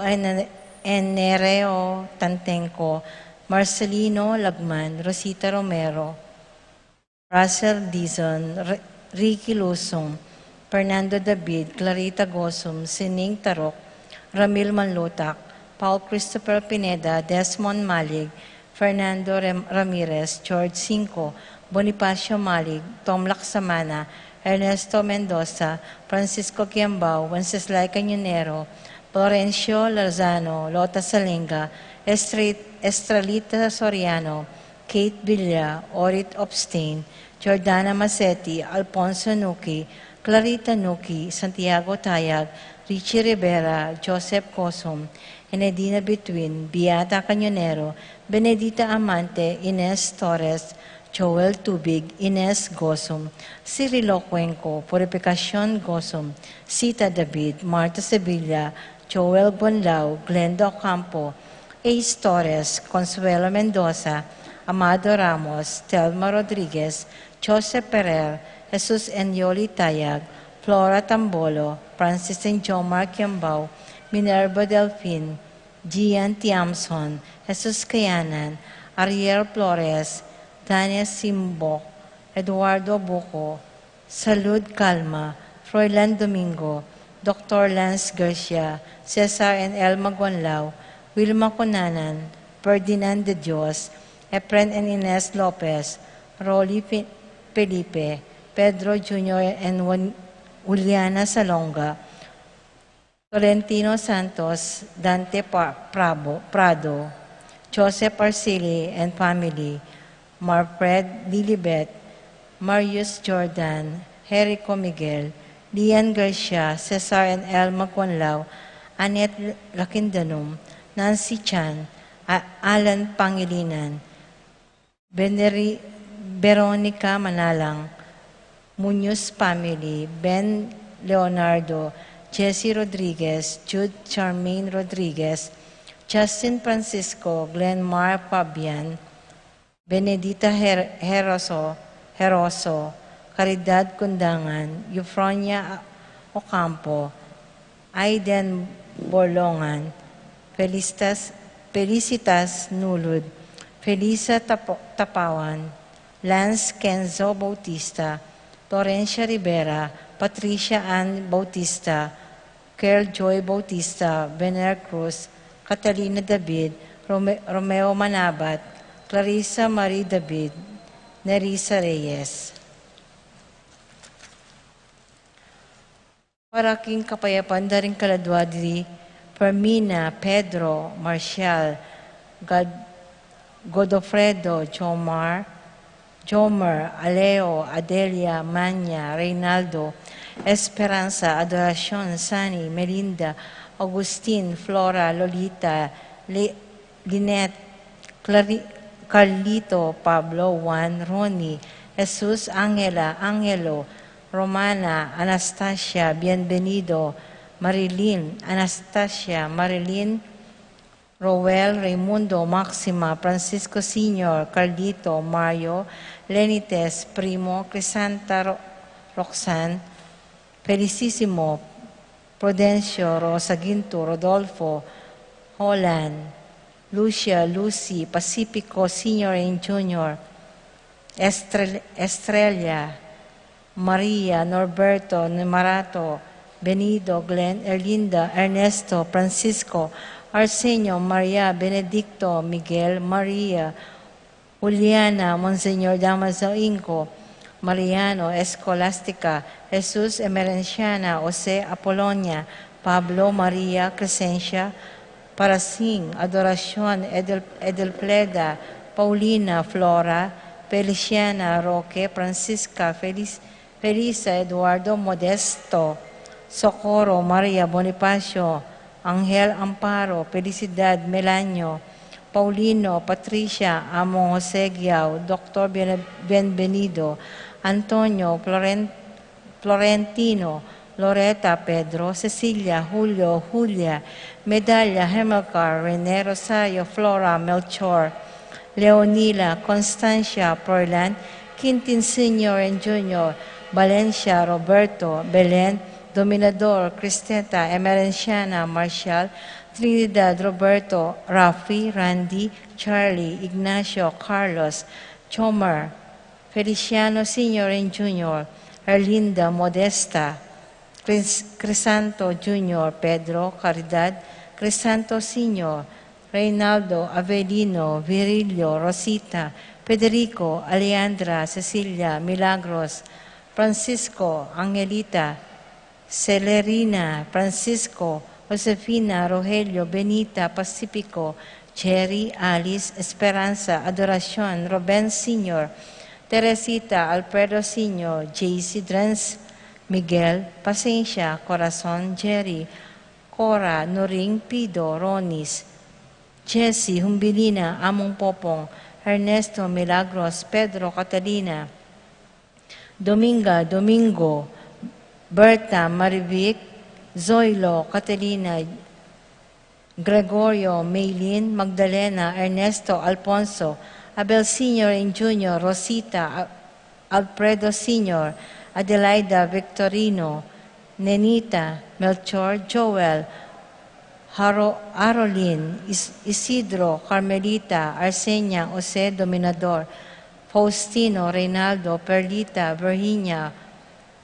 Enereo Tantenco, Marcelino Lagman, Rosita Romero, Russell Dizon, Ricky Lusong, Fernando David, Clarita Gosum, Sining Tarok, Ramil Manlutak, Paul Christopher Pineda, Desmond Malig, Fernando Ramirez, George Cinco, Bonifacio Malig, Tom Laksamana, Ernesto Mendoza, Francisco Quiambao, Wenceslao Cañonero, Florencio Lozano, Lota Salinga, Estrelita Soriano, Kate Villa, Orit Obstain, Jordana Macetti, Alfonso Nuki, Clarita Nuki, Santiago Tayag, Richie Rivera, Joseph Cosum, Enedina Between, Beata Cañonero, Benedita Amante, Ines Torres, Joel Tubig, Ines Gosum, Cirilo Cuenco, Purificación Gosum, Sita David, Marta Sevilla, Joel Bonlao, Glenda Ocampo, Ace Torres, Consuelo Mendoza, Amado Ramos, Telma Rodriguez, Joseph Perer, Jesus Enyoli Tayag, Flora Tambolo, Francis and Jomar Quiambao, Minerva Delfin, Gian Tiamson, Jesus Kayanan, Ariel Flores, Daniel Simbo, Eduardo Buco, Salud Calma, Froilan Domingo, Dr. Lance Garcia, Cesar and Elma Gonlao, Wilma Conanan, Ferdinand de Dios, Efren and Ines Lopez, Rolly Felipe, Pedro Jr. and Juliana Salonga, Tolentino Santos, Dante Prado, Joseph Arcili and family, Marfred Lilibet, Marius Jordan, Jericho Miguel, Lian Garcia, Cesar and Elma Conlao, Annette Lakindanum, Nancy Chan, Alan Pangilinan, Veronica Manalang, Munoz family, Ben Leonardo, Jesse Rodriguez, Jude Charmaine Rodriguez, Justin Francisco, Glenmar Fabian, Benedita Heroso, Caridad Kundangan, Eufronia Ocampo, Aiden Bolongan, Felicitas Nulud, Felisa Tapawan, Lance Kenzo Bautista, Florencia Rivera, Patricia Ann Bautista, Kerl Joy Bautista, Bener Cruz, Catalina David, Romeo Manabat, Clarissa Marie David, Nerissa Reyes. Paraking kapayapan daring kaladwadri, Fermina, Pedro, Marcial, Godofredo, Jomer, Aleo, Adelia, Manya, Reynaldo, Esperanza, Adoracion, Sani, Melinda, Agustin, Flora, Lolita, Lynette, Carlito, Pablo, Juan, Ronnie, Jesus, Angelo, Romana, Anastasia, Bienvenido, Marilyn, Anastasia, Marilyn, Roel, Raimundo, Maxima, Francisco Sr., Carlito, Mario, Lenites, Primo, Crisanta, Roxanne, Felicissimo, Prudencio, Rosa Ginto, Rodolfo, Holland, Lucia, Lucy, Pacifico, Sr. and Jr., Estrella, Maria, Norberto, Nemarato, Benido, Glenn, Erlinda, Ernesto, Francisco, Arsenio, Maria, Benedicto, Miguel, Maria, Juliana, Monseñor Damaso Inco, Mariano, Escolastica, Jesus Emerenciana, Jose Apolonia, Pablo, Maria, Crescencia, Parasing, Adoracion, Edelpleda, Paulina, Flora, Feliciana, Roque, Francisca, Felisa, Eduardo, Modesto, Socorro, Maria, Bonifacio, Angel Amparo, Felicidad, Melanio, Paulino, Patricia, Amo Jose Giao, Dr. Benvenido, Antonio, Florentino, Loretta, Pedro, Cecilia, Julio, Julia, Medalla, Hemelcar, Rene, Rosario, Flora, Melchor, Leonila, Constancia, Porlan, Quintin Sr. and Jr., Valencia, Roberto, Belen, Dominador, Cristeta, Emerenciana, Marcial, Trinidad, Roberto, Rafi, Randy, Charlie, Ignacio, Carlos, Chomer, Feliciano Sr. and Jr., Erlinda, Modesta, Crisanto Jr., Pedro, Caridad, Crisanto Sr., Reynaldo, Avelino, Virilio, Rosita, Federico, Alejandra, Cecilia, Milagros, Francisco, Angelita, Celerina, Francisco, Josefina, Rogelio, Benita, Pacifico, Cherry, Alice, Esperanza, Adoración, Ruben Sr., Teresita, Alfredo Sr., JC Drens, Miguel, Pasensya, Corazon, Jerry, Cora, Noring, Pido, Ronis, Jessie, Humbilina, Among Popong, Ernesto, Milagros, Pedro, Catalina, Dominga, Domingo, Berta, Marivic, Zoilo, Catalina, Gregorio, Maylin, Magdalena, Ernesto, Alfonso, Abel Sr. and Jr., Rosita, Alfredo Sr., Adelaida, Victorino, Nenita, Melchor, Joel, Arolin, Isidro, Carmelita, Arsenia, Jose, Dominador, Faustino, Reynaldo, Perlita, Virginia,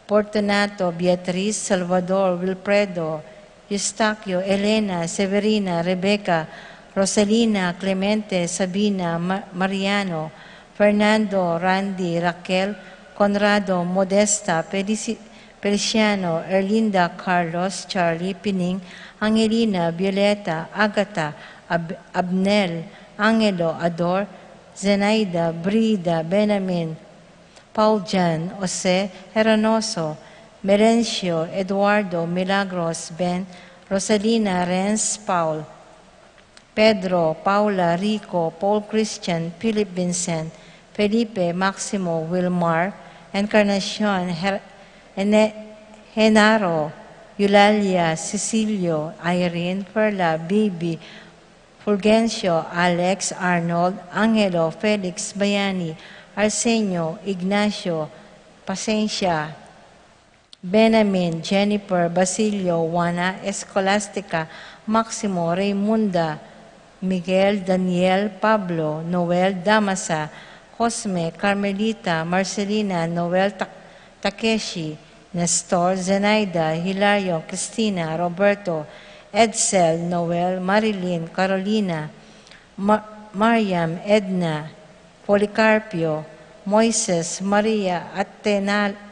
Fortunato, Beatriz, Salvador, Wilfredo, Eustaquio, Elena, Severina, Rebecca, Rosalina, Clemente, Sabina, Mariano, Fernando, Randy, Raquel, Conrado, Modesta, Feliciano, Erlinda, Carlos, Charlie, Pining, Angelina, Violeta, Agata, Abnel, Angelo, Ador, Zenaida, Brida, Benjamin, Paul Jan, Jose, Heranoso, Merencio, Eduardo, Milagros, Ben, Rosalina, Renz, Paul, Pedro, Paula, Rico, Paul Christian, Philip Vincent, Felipe, Maximo, Wilmar, Encarnacion, Henaro, Eulalia, Cecilio, Irene, Perla, Bibi, Fulgencio, Alex, Arnold, Angelo, Felix, Bayani, Arsenio, Ignacio, Pasensya, Benjamin, Jennifer, Basilio, Juana, Escolastica, Maximo, Raymunda, Miguel, Daniel, Pablo, Noel, Damasa, Cosme, Carmelita, Marcelina, Noel, Takeshi, Nestor, Zenaida, Hilario, Cristina, Roberto, Edsel, Noel, Marilyn, Carolina, Mariam, Edna, Policarpio, Moises, Maria,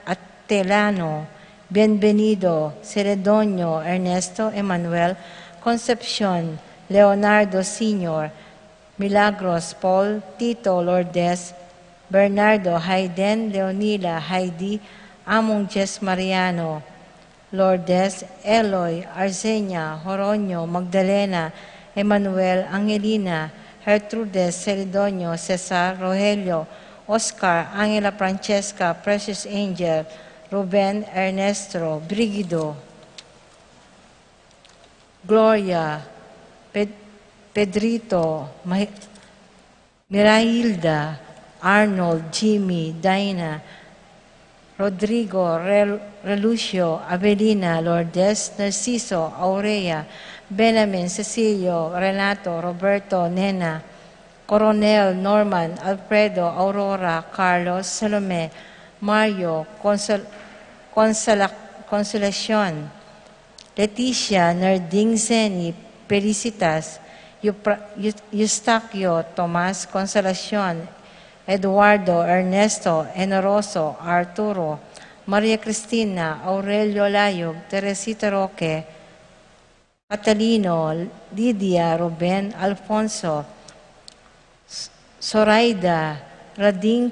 Atelano, Bienvenido, Celedonio, Ernesto, Emmanuel, Concepcion, Leonardo Sr., Milagros, Paul, Tito, Lourdes, Bernardo, Hayden, Leonila, Heidi, Among Jess Mariano, Lourdes, Eloy, Arsenia, Joronio, Magdalena, Emmanuel, Angelina, Gertrudes, Celedonio, Cesar, Rogelio, Oscar, Angela Francesca, Precious Angel, Ruben, Ernesto, Brigido, Gloria, Pedrito, Mirailda, Arnold, Jimmy, Dinah, Rodrigo, Relucio, Avelina, Lourdes, Narciso, Aurea, Benjamin, Cecilio, Renato, Roberto, Nena, Coronel, Norman, Alfredo, Aurora, Carlos, Salome, Mario, Consolacion, Leticia, Nerding Zeni, Felicitas, Eustaquio, Tomas, Consolacion, Eduardo, Ernesto, Enoroso, Arturo, Maria Cristina, Aurelio Layog, Teresita Roque, Catalino, Lydia, Ruben, Alfonso, Zoraida, Rading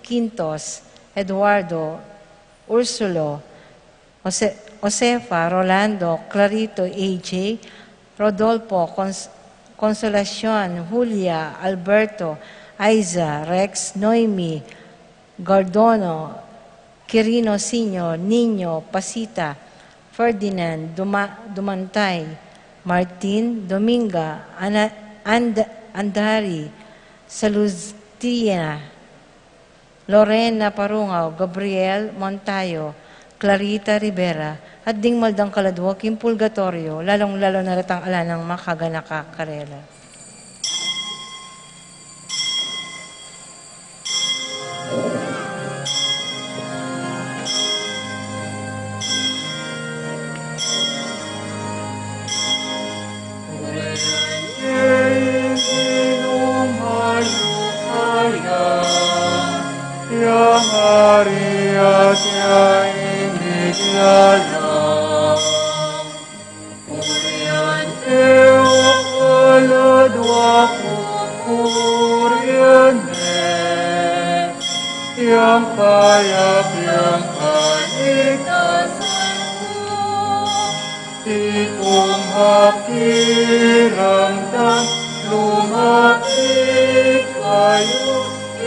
Quintos, Eduardo, Ursulo, Josefa, Rolando, Clarito, AJ, Rodolfo, Consolacion, Julia, Alberto, Aiza, Rex, Noemi, Gardono, Quirino Sr., Nino, Pasita, Ferdinand, Dumantay, Martin, Dominga, Andari, Saluztina, Lorena Parungaw, Gabriel Montayo, Clarita Rivera, at dingmaldang kaladwak yung purgatorio, lalong-lalo na ratang ala ng makaganaka karela. Yang hari yang imiglalang Kurian kaladwa kurian yang kayap yang kaligtasan Itong hakirang dan lumapit kayo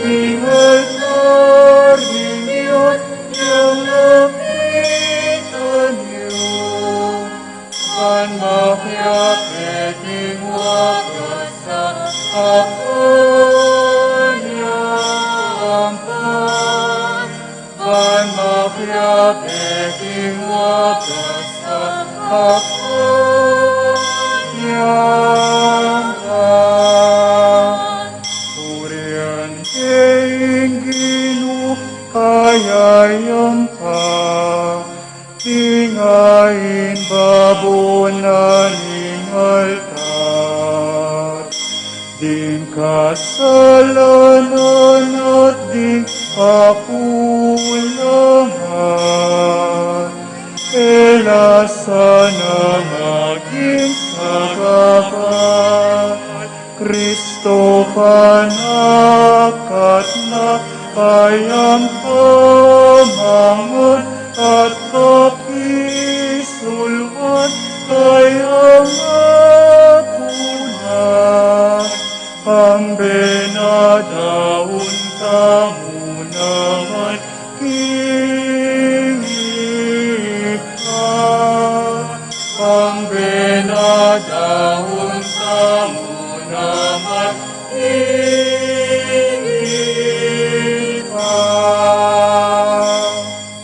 Ingal Lording Diyos yang lapitan niyo Kan makyaketing wakas sa kapanyampan Kan makyaketing wakas sa kapanyampan Turian Ginu kayayang ka Tingain babunaning altar Din kasalanan at din kakulangan Elasan ang aking sagapan Kristo panakat na kayang pamangon at kapisulwan kayang akunan ang benadaon tamo naman kinig ka ang benadaon tamo naman kinig ka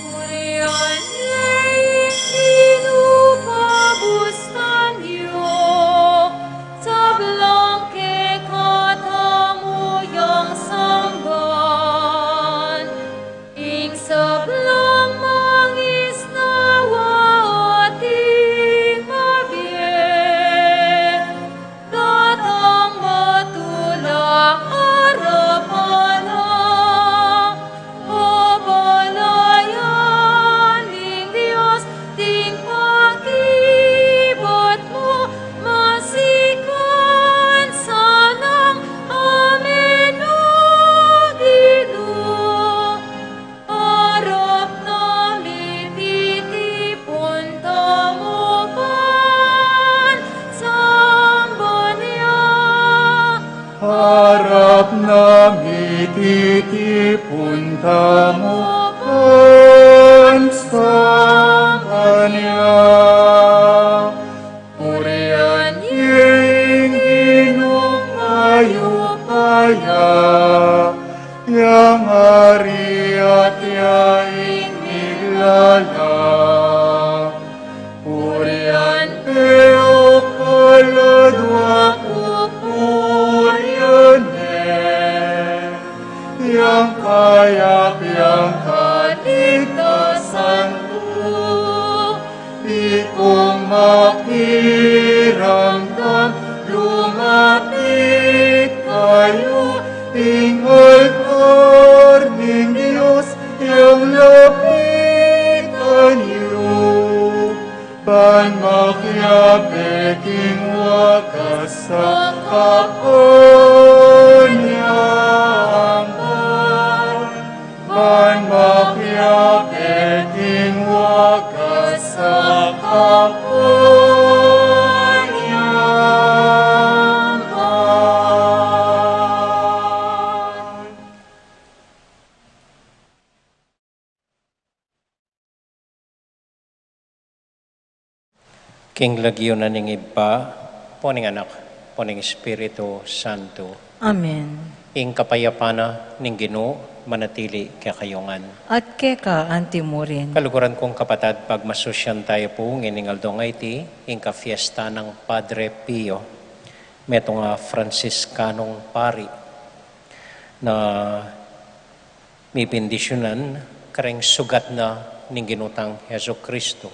Kurian ye'y pinupabustan niyo, sablang ke katamuyang samban. Ing sablang mangis nawa ating mabiyek, datang matula harapana. Kabalayan ning Diyos, ting pakibat mo, masikan sanang amen o Ginoo. Harap namin titipon tamo pan samban niya. harap namin titipon tamo kanya. Purian yung inupayo kaya, yang hari at yaing miglala. Purian peo kaladwa purian yang kayap yang kaligtasan ko, di kong makiramdam lumapit kayo, tinggal karning Diyos yang lapitan niyo. Ban makyabeking wakas sa kapanyampan. Ban makyabeking wakas sa kapanyampan. King lagyo na ning iba, poning anak, poning Espiritu Santo. Amen. Ing kapayapana ning Ginoo manatili kakayungan. At keka anti mo rin. Kaluguran kong kapatad, pagmasusyan tayo po ngining aldongay ti, ing ka-fiesta ng Padre Pio, meto nga Franciscanong pari, na may bendisyonan kareng sugat na ning ginutang Heso Kristo.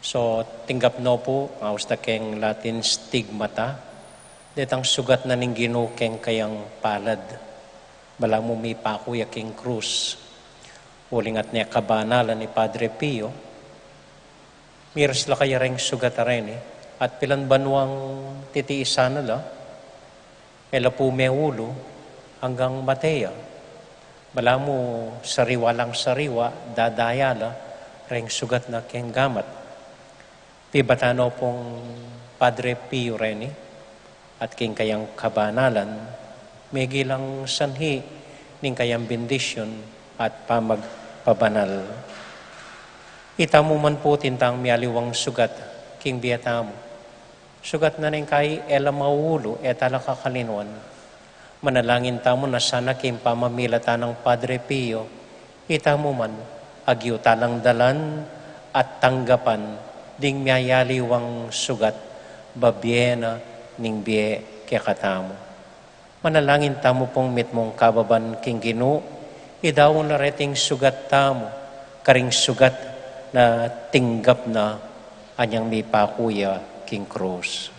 So, tinggap no po, austa keng Latin stigmata, detang sugat na ning Ginoo keng kayang palad. Bala mo may pakuya keng krus. Ulingat niya kabanalan ni Padre Pio, miras la kaya ring sugat rin at pilan banwang titiisan nila, ela po may ulo hanggang Matea. Bala mo sariwa lang sariwa, dadayala, ring sugat na keng gamat. Pibatano pong Padre Pio rin at king kayang kabanalan, may gilang sanhi ning kayang bendisyon at pamagpabanal. Itamo man po tintang mialiwang sugat, king biyatamo. Sugat na ning kay ela mauulo, etala kakalinuan. Manalangin tamo na sana king pamamilata ng Padre Pio, itamo man, agyo talang dalan at tanggapan, ding miyayaliwang sugat, babyena ning biye kekatamo. Manalangin tamo pong mitmong kababan king Ginoo, idaw na reting sugat tamo, karing sugat na tinggap na anyang may pakuya king krus.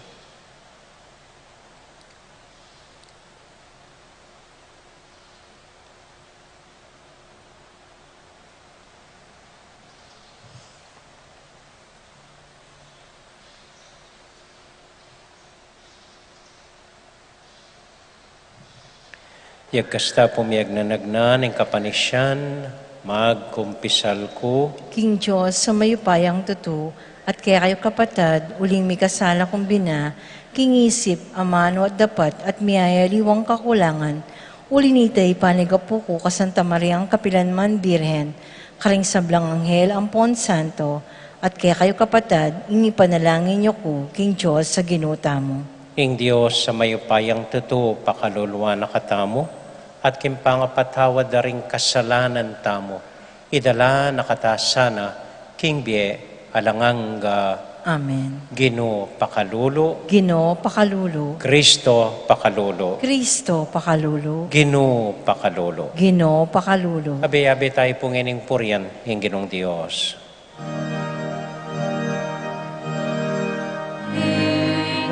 Yagkasta pumiyag na nagnan ng kapanisyan, magkumpisal ko. King Diyos sa mayupayang tutu, at kaya kayo kapatad, uling may kasala kong bina, king isip, amano at dapat, at miyayaliwang kakulangan, ulinitay panigapo ko kasanta Mariang Kapilanman Birhen, karing sablang anghel ampon santo, at kaya kayo kapatad, inipanalangin niyo ko, king Diyos sa ginuta mo. Ing Diyos sa mayupayang tutu, pakaluluwa na katamo, at kimpangapatawad na rin kasalanan tamo. Idala nakatasana, king biye, alanganga, Amen. Ginoo pakalulo, Ginoo pakalulo, Kristo pakalulo, Kristo pakalulo, Ginoo pakalulo. Ginoo pakalulo. Abe-abe tayo pong ining purian, yung Ginong Diyos.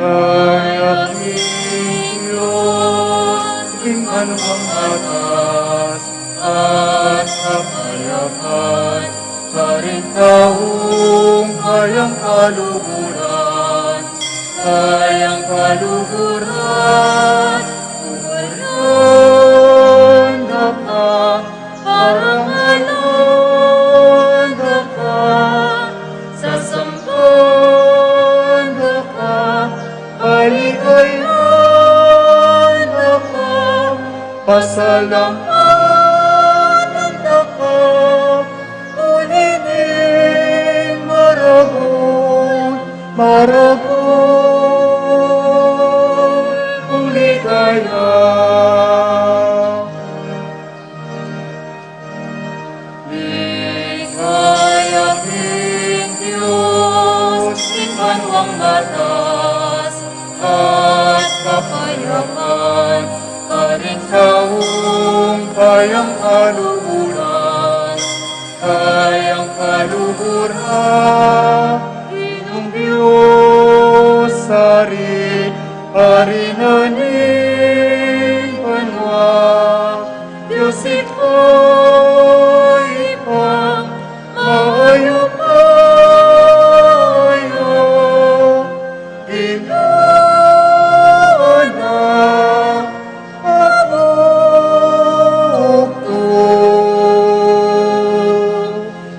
Kaya Diyos, ing anumang atas at kapayapan, karing taong kayang kaluhuran, umuranda ka, parangalanda ka, sasambanda ka, paligayanda ka, pasalamatan ka, ulining maragon, uligaya. Ligaya king Diyos, imanwang batas, at kapayapan, karing taong kayang kaluhuran, Inong Diyos, ari naning banwa, Diyos ito'y ipang maayo kayo, Ginana, Abukto,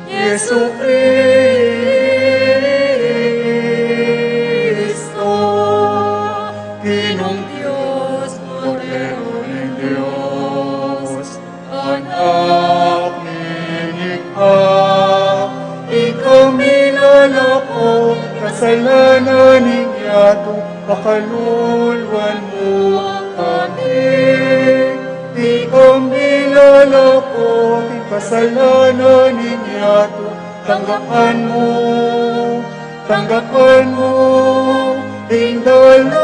Yesu Cristo, Ginong Diyos, Cordero ng Diyos, anak ni Ika, ikaw nilalako, kasay kasalanan ninyato, pakalulwan mo kami. Ikong nilalako, ting kasalanan ninyato, tanggapan mo, ting dalangin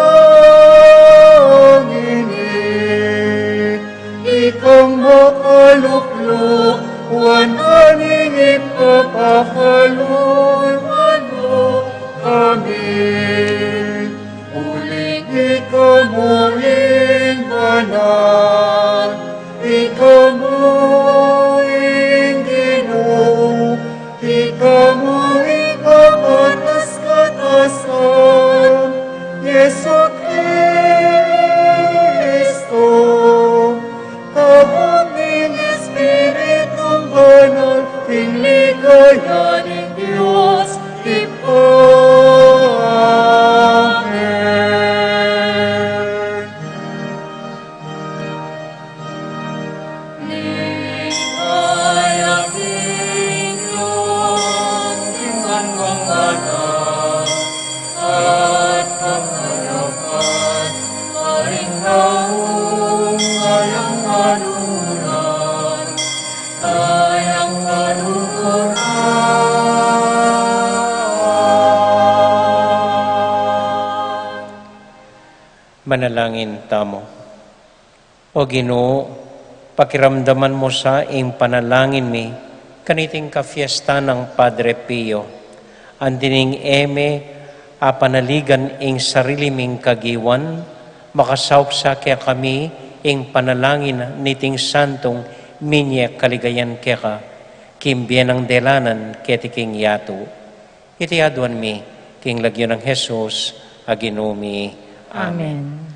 ikang makalukluk, wan aning ipapakalulwan mo kami. Uling ikamuing banal, ikamuing Ginoo, ikamuing kapatas-katasan, Yesu Kristo, kabungin Espiritong banal, king ligaya ng Diyos, Amen. Ligaya Diyos, tingkang bata, at kapayapaan, maring taong kayang malunan, kayang kalukuran. Manalangin tamo. O Ginoo, pakiramdaman mo sa ing panalangin mi, kaniting ka-fiesta ng Padre Pio, andining eme a panaligan ing sarili ming kagiwan, makasawp sa kaya kami ing panalangin niting santong minye kaligayan kaya ka, kimbyen ang delanan kaya tiking yato. Iti aduan mi, king lagyo ng Jesus, aginumi. Amen.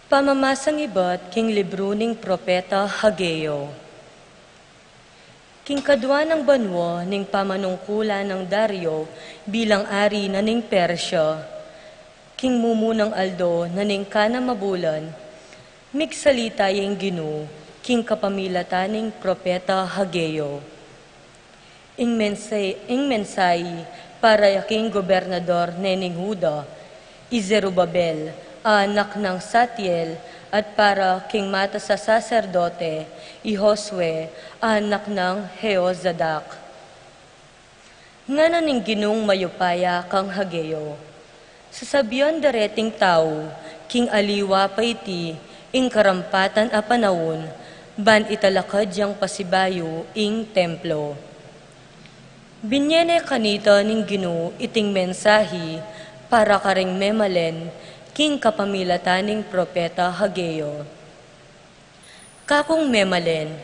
Pamamasang iba't king libro ning propeta Hageo. King kadwa ng banwa ning pamanungkulan ng Dario bilang ari na ning Persya. King mumunang Aldo na ning kana mabulan, migsalita yung Ginoo, king kapamilata ning propeta Hageo. Ing mensay para king gobernador nening Huda, Zerubabel, anak ng Satiel, at para king mata sa saserdote, Josue, anak ng Heozadak. Nga na ning Ginong mayupaya kang Hageo. Sasabihan dareting tao, king aliwa pa iti, ing karampatan a panahon, ban italakad yang pasibayo ing templo. Binyene kanita ning Ginoo iting mensahi para karing memalen, king kapamilataning propeta Hageo. Kakong memalen,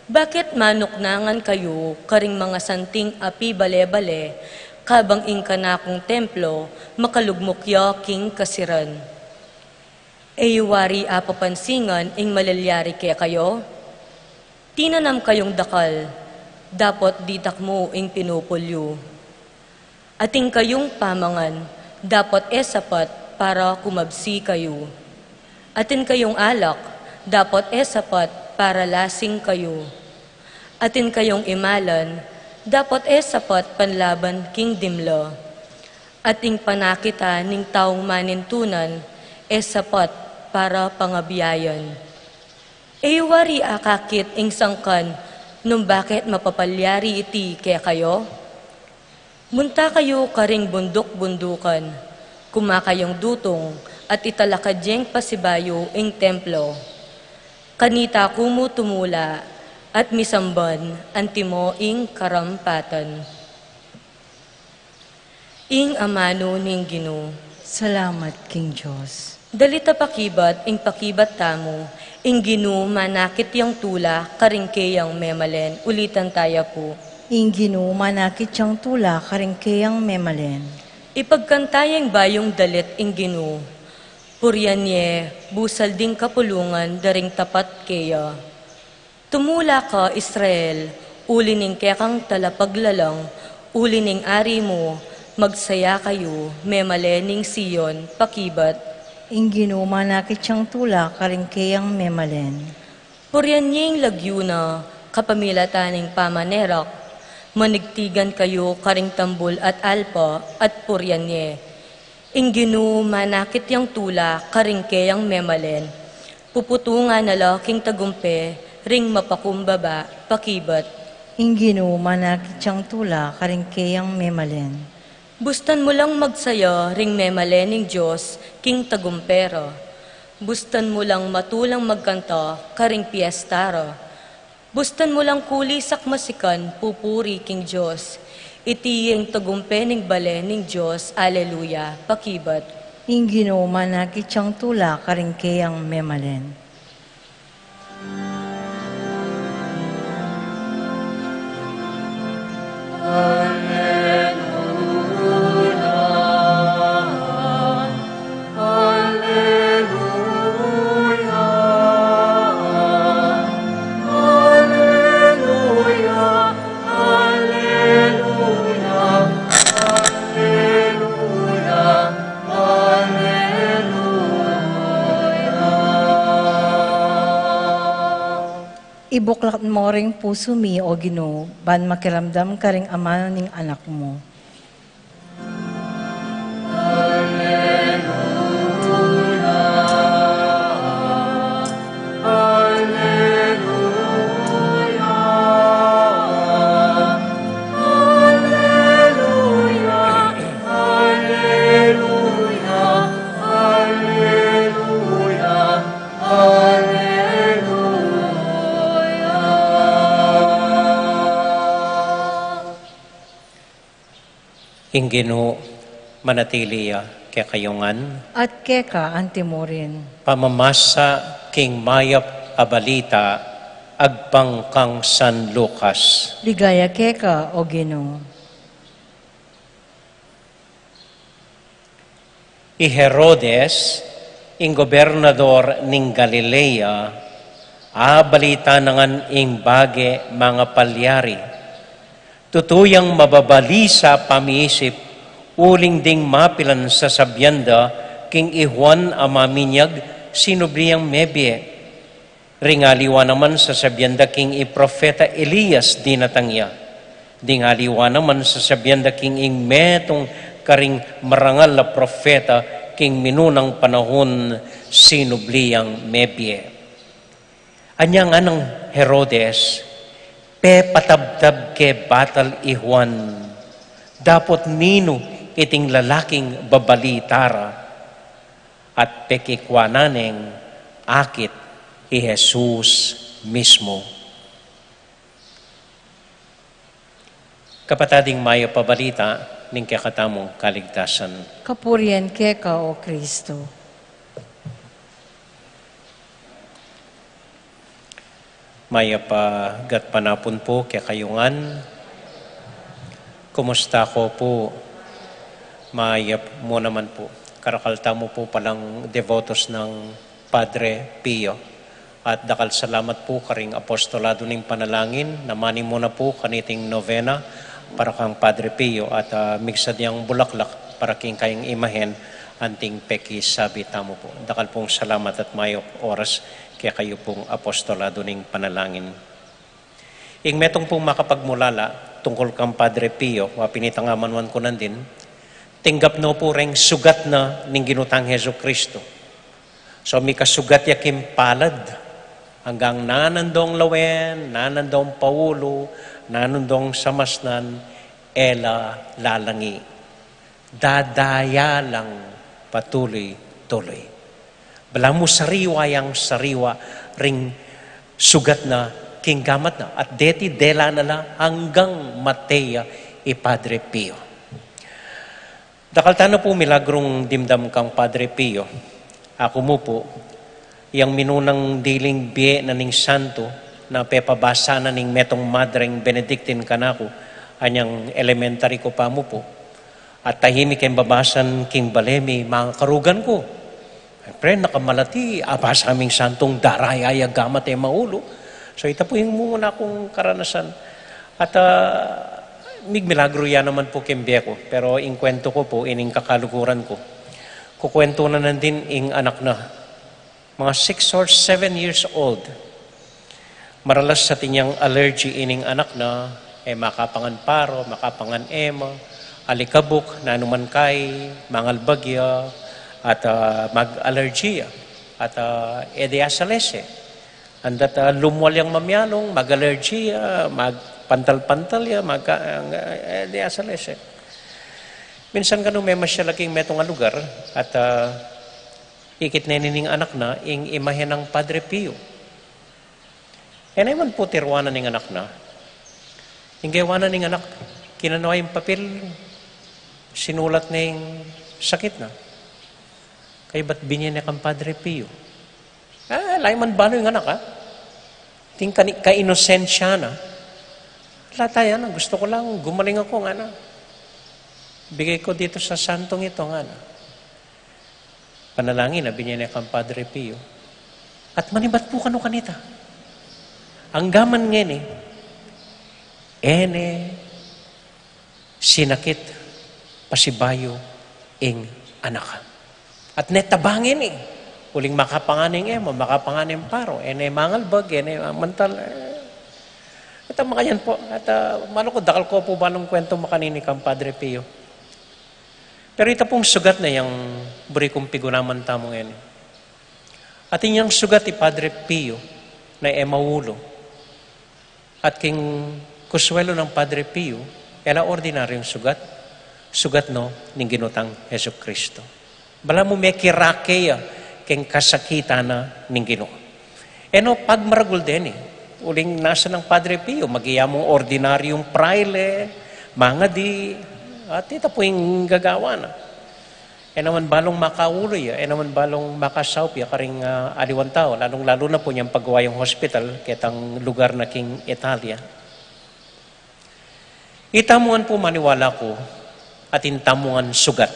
bakit manuknangan kayo karing mga santing api bale-bale, kabang ing kanakong templo, makalugmukya king kasiran? Wari apapansingan ing malalyari kaya kayo? Tinanam kayong dakal, dapat ditak mo ing pinupulyo. Ating kayong pamangan, dapat sapat para kumabsi kayo. Atin kayong alak, dapat sapat para lasing kayo. Atin kayong imalan, dapat sapat panlaban king dimla. Ating panakita ning taong manintunan, sapat para pangabiyayan. Wari akakit ing sangkan, nung bakit mapapalyari iti kaya kayo? Munta kayo karing bundok-bundukan, kumakayong dutong at italakadyeng pasibayo ing templo. Kanita kumo tumula at misamban antimo ing karampatan. Ing amano ning Ginoo. Salamat, King Diyos. Dalita pakibat ing pakibat tamo, ing Ginoo manakit yang tula karingkeyang memalen. Ulitan tayo po. Ing Ginoo manakit siyang tula karingkeyang memalen. Ipagkantayang bayong dalit ing Ginoo, puryanye, busal ding kapulungan, daring tapat kaya. Tumula ka, Israel, ulining kekang talapaglalang, ulining ari mo, magsaya kayo, memalening siyon, pakibat. Ingino manakit siyang tula, karingkeyang memalen. Puryanying lagyuna, kapamilataning pamanerak, manigtigan kayo karing tambol at alpa at puryanye. Ingino manakit yang tula, karingkeyang memalen. Puputungan na laking tagumpe, ring mapakumbaba, pakibat. Ingino manakit siyang tula, karingkeyang memalen. Bustan mo lang magsaya, ring memalening Diyos, king tagumpera. Bustan mo lang matulang magkanta, karing piestara. Bustan mo lang kulisak masikan, pupuri king Diyos. Itiyeng tagumpening balening Diyos, aleluya, pakibat. Ingino manakit siyang tula, karingkeyang memalen. Ibuklat mo ring puso mi, o Ginoo, ban makiramdam ka ring ama ning anak mo. Ingino manatiliya kaya kayungan, At keka antimorin. pamamasa king mayap abalita, agpang kang San Lucas. Ligaya keka, o Ginoo. I Herodes, ing gobernador ning Galilea, abalita nangan ing bage mga palyari. Tutuyang mababalisa pamiisip, uling ding mapilan sa sabyanda, king Juan amaminyag, sinubliyang mebye. Ringaliwa naman sa sabyanda king iprofeta Elias dinatangya. Dingaliwa naman sa sabyanda king ing metong karing marangal na profeta, king minunang panahon sinubliyang mebye. Anyang anang Herodes, pe patabtab ke batal i Juan, dapot nino iting lalaking babalitara, at pekikwananeng akit i Jesus mismo. Kapatading mayo pabalita, ning kakatamong kaligtasan. Kapurian keka, o Kristo. Maya pa gat panapon po kaya kayungan. Kumusta ko po? Maya mo naman po. Karakalta mo po palang devotos ng Padre Pio. At dakal salamat po karing apostolado ng panalangin. Namani mo na po kaniting novena para kang Padre Pio at migsad niyang bulaklak para king kayong imahen anting peki sabi tamo po. Dakal pong salamat at mayok oras kaya kayo pong apostolado ng panalangin. Ing metong pong makapagmulala tungkol kang Padre Pio, wapinitangamanwan ko nandin, tinggap no po ring sugat na ning ginutang Heso Kristo. So may kasugat yakim palad hanggang nanandong lawen, nanandong paulo, nanandong samasnan, ela lalangi. Dadaya lang patuloy-tuloy. Bala mo sariwa yang sariwa ring sugat na king gamat na at deti dela nala hanggang Matea i Padre Pio. Dakalta na po milagrong dimdam kang Padre Pio. Ako mo po, yang minunang diling biye na ning santo na pepabasa na ning metong madreng Benedictine kanako, anyang elementary ko pa mo po. At tahimik kayong babasan king balemi, mga karugan ko. Pre, nakamalati, abas aming santong darayaya gamat maulo. So ito po yung muna akong karanasan. At mig milagro yan naman po kimbiya ko. Pero in kwento ko po, ining kakalukuran ko. Kukwento na din ing anak na. Mga 6 or 7 years old. Maralas sa tinyang allergy ining anak na, makapangan paro, makapangan ema, alikabok, na anuman kay, mangal bagya, at mag-allergiya, at ediasalese. Andat lumwal yung mamyalong, mag-allergiya, magpantal-pantal ya, ediasalese. Minsan ganun may masyalaking metong lugar, at ikit na nining anak na, ing imahe ng Padre Pio. Naman po tirwanan ng anak na, inggewanan ng anak, kinanawa yung papel, sinulat na yung sakit na. Kaya ba't binyan kang Padre Pio? Layman balo yung anak, ha? Ting ka-inosensya na. Lataya na, gusto ko lang, gumaling ako, nga na. Bigay ko dito sa santong ito, nga na. Panalangin na binyan kang Padre Pio. At manibat po kano kanita. Ang gaman ngayon sinakit pasibayo ing anak. At netabangin uling makapanganing makapanganing paro, mangalbag, mental. At ang makayan po, at malukod, dakal ko po ba ng kwento makanini kang Padre Pio. Pero ito pong sugat na yung buri kong pigunaman tamo ngayon. At inyang sugat Padre Pio na maulo. At king kuswelo ng Padre Pio, ordinaryong sugat. Sugat no, ning ginutang Heso Kristo. Bala mo may kirakeya, king kasakita na ning Ginoo. Pag maragul din uling nasa ng Padre Pio, magiyamong ordinaryong praile, mga di, at ito po yung gagawa na. Naman balong makauloy, naman balong makasawpi, karing aliwan tao, lalo na po niyang paggawa yung hospital, kitang lugar na king Italia. Itamuan po maniwala ko, at intamuan sugat.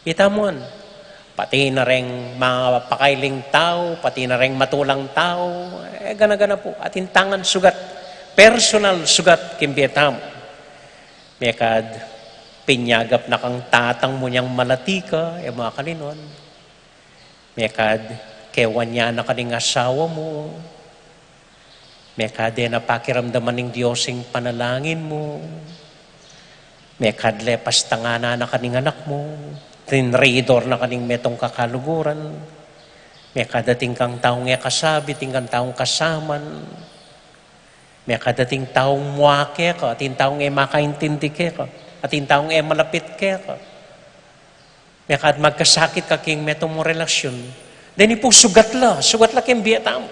Itamuan, pati na rin mga pakailing tao, pati na rin matulang tao, gana-gana po, at intangan sugat, personal sugat kimbietamo. Mekad, pinyagap na kang tatang mo niyang malatika, mga kalinon. Mekad, kewan niya na kaning asawa mo. Mekad, napakiramdaman ng Diyosing panalangin mo. Mekad, lepas tangana na kaning anak mo. Tinridor na kaning metong kakaluguran. Mekad, ating kang taong kasabi, tingkang taong kasaman. Mekad, ating taong muake ka, ating taong makaintindi ka. At yung taong malapit kaya ka. May kad magkasakit ka king metong mo relasyon. Then po sugat la king biyata mo.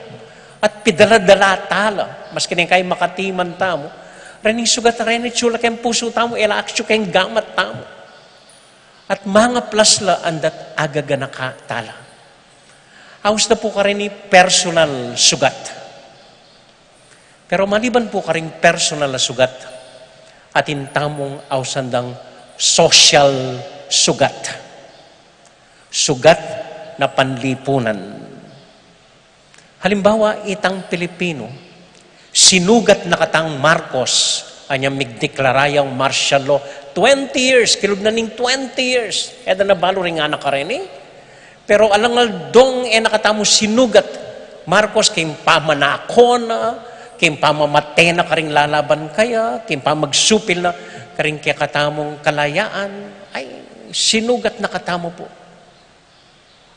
At pidala-dala tala. Mas kining kayo makatiman tamo. Rening sugat na rin, tsula kayong puso tamo, ila-aksyo kayong gamat tamo. At mga plasla andat agaga ka tala. Haus na po ka rin personal sugat. Pero maliban po ka rin personal na sugat, at intamong ausandang social sugat. Sugat na panlipunan. Halimbawa, itang Pilipino, sinugat na katang Marcos, anyang migdeklarayang martial law, 20 years, kilog na ning 20 years. Eda na balo rin nga na ka rin Pero alangal dong nakatamo sinugat, Marcos kayong pamanakona, kim pa mamate na karing lalaban kaya, kim pa magsupil na karing kaya katamong kalayaan, ay sinugat na katamo po.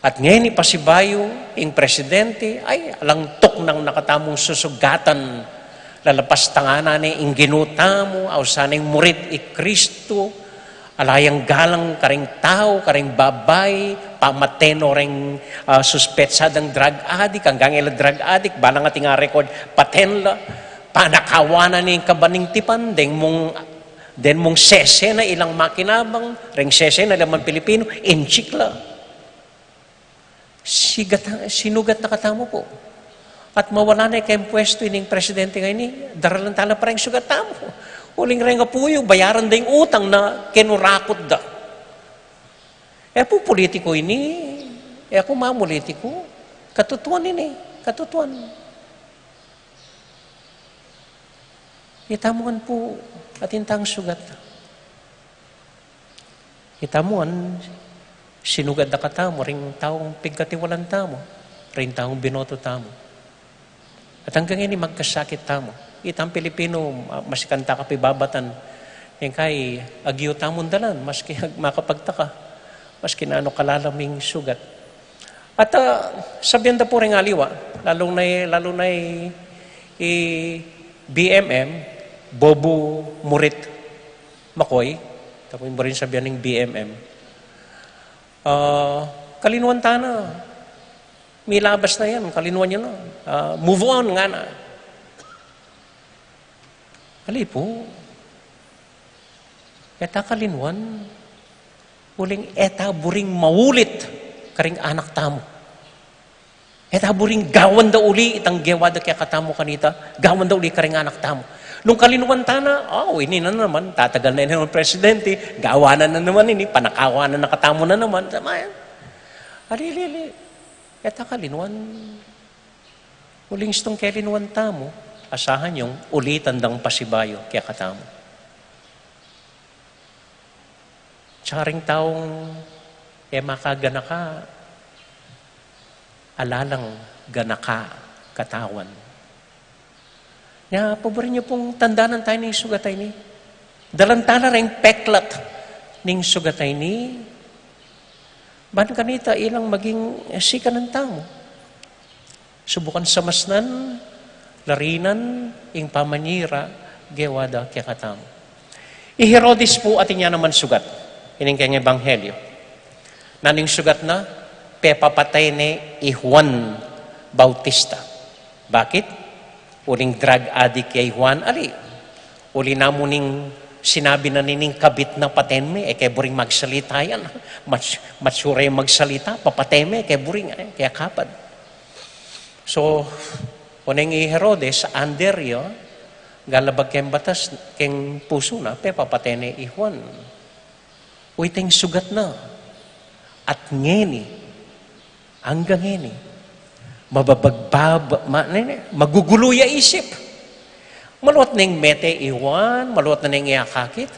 At ngayon ipasibayo, yung presidente, ay alangtok ng nakatamong susugatan, lalapas tangana ni ing ginutamo, aw sanang murit Kristo, alayang galang karing tao, karing babay, pamateno ring suspetsadang drug addict, hanggang ila drug addict, balang ating record, patenla, panakawanan ni kabaning tipan, den mong sese na ilang makinabang, ring sese na laman Pilipino, inchikla. Sinugat na katamo po. At mawala na kayong pwesto ining presidente ngayon, daralan tala pa rin sugat tamo. Uling rin nga po yung bayaran da yung utang na kinurakot da. Po politiko ini, ako politiko, katutuan ini, katutuan. itamuan po at intang sugat. Itamuan, sinugad na katamo, ring taong pigkatiwalan tamo, ring taong binoto tamo. At hanggang ini magkasakit tamo. Itang Pilipino, masikanta ka pibabatan, yung kay agyo tamon dalan, maski makapagtaka, maski na ano kalalaming sugat. At sabihan da po rin aliwa, lalo na BMM, Bobo Murit Makoy, tapos mo rin sabihan ng BMM, kalinuan na, may labas na yan, kalinuan nyo na, move on nga na. Ali po, eta kalinuan, uling eta buring maulit karing anak tamo. Eta buring gawan da uli itang gewada kaya katamo kanita, gawan da uli karing anak tamo. Nung kalinuan tana, ini na naman, tatagal na naman presidente, gawanan na naman ini, panakawanan na katamo na naman. Ali, eta kalinuan, uling istong kalinuan tamo, asahan yung ulitan dang pasibayo kaya katamo. Tsaring taong makaganaka, alalang ganaka katawan. Ya, paborin niyo pong tandaan tayo ng sugatay ni. Dalantala rin peklat ng sugatay ni. Ban kanita ilang maging sika ng tamo. Subukan samasnan, larinan, ing pamanyira, gewada kaya katamo. Herodes po atin niya naman sugat. Ining kanyang ebanghelyo. Naning sugat na, pepapatay ni Juan Bautista. Bakit? Uling drug addict kay Juan, ali. Uli na mo ning sinabi na nining kabit na patenme, kaya buring magsalita yan. Matsura yung magsalita, papatenme, kaya buring, kaya kapad. So, uning Herodes, under yo, galabag kayong batas, kayong puso na, pepapatay ni Juan. Uiting sugat na. At ngeni, hanggang ngeni, magugulo ya isip. Maluot na yung mete iwan, maluot na yung iakakit.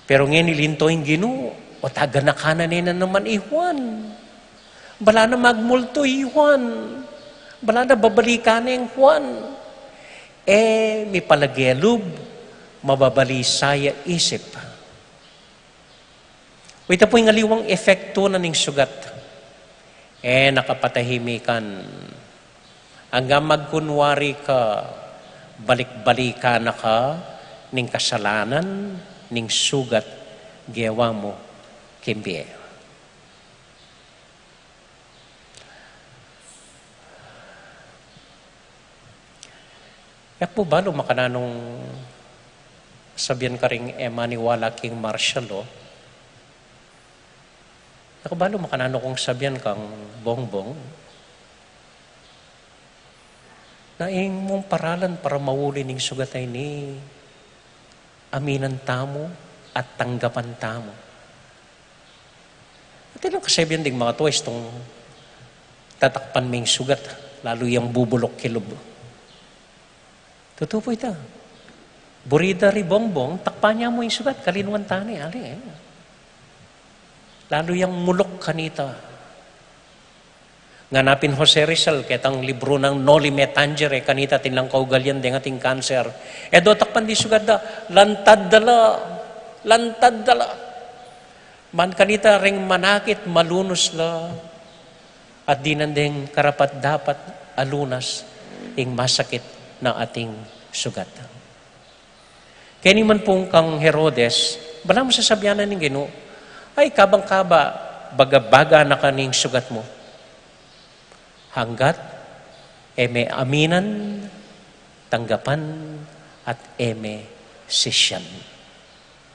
Pero ngeni linto yung Ginoo, o taganakanan na naman iwan. Bala na magmulto iwan. Bala na babalikan yung Juan. May palagelub, mababalisaya isip. Ito po yung aliwang efekto na ning sugat. Nakapatahimikan. Hanggang magkunwari ka, balik-balika na ka, ning kasalanan, ning sugat, gewa mo, kimbiye. Kaya po ba, lumakananong sabihan ka rin maniwala king martial law, nakabalo makanano kong sabihan kang bongbong, na mong paralan para mawuli ning sugatay ni aminan tamo at tanggapan tamo. At ilang kasabihan ding mga tuwes tong tatakpan ming sugat, lalo yung bubulok kilub. Totoo po ito. Burida ri bongbong, takpan niya mo yung sugat, kalinuan tani, lalo yung mulok kanita. Nganapin Jose Rizal, ketang libro ng Noli Me Tangere, kanita tinlang kaugalyan din ating cancer. Do takpan di sugad da, lantad dala. Man kanita ring manakit, malunos la, at di nandeng karapat dapat alunas, ing masakit na ating sugat. Kaya man pong kang Herodes, bala mo sasabihanan ng Ginoo, ay kabang-kaba, baga-baga na kaning sugat mo. Hanggat, may aminan, tanggapan, at may sisyan.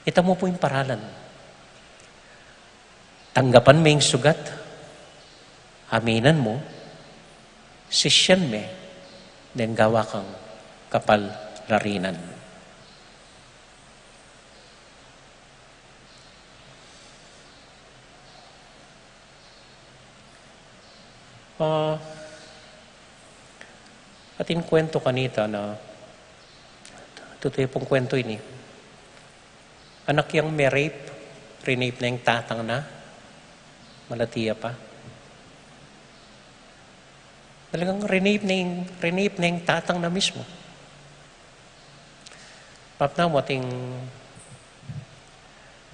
Ito mo po yung paralan. Tanggapan mo yung sugat, aminan mo, sisyan me, then gawa kang kapal larinan. Atin kwento kanita na Totoo pong kwento ini. Anak yang may rape, rinape na yung tatang na, malatiya pa. Talagang rinape na yung tatang na mismo. Papna mo ating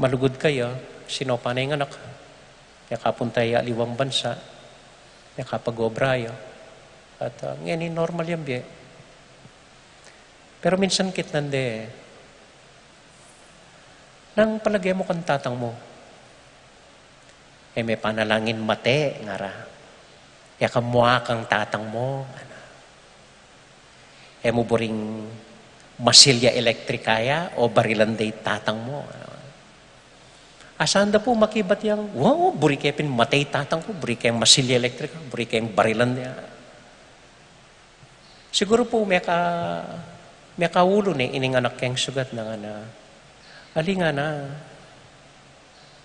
malugod kayo, sinopa na yung anak. Yakapuntay aliwang bansa, yakapag-obrayo. At ngayon, normal yan biye. Pero minsan kit nande, nang palagay mo kang tatang mo, may panalangin mate, ngara. Yakamuha kang tatang mo. Mo boring masilya elektrikaya o barilanday tatang mo. Asanda po makibat yang, wow, buri kayo matay tatang ko, buri kayong masilya elektrika, buri kayong barilanday. Siguro po may kaulo ni ining anak kayong sugat na nga na, ali nga na,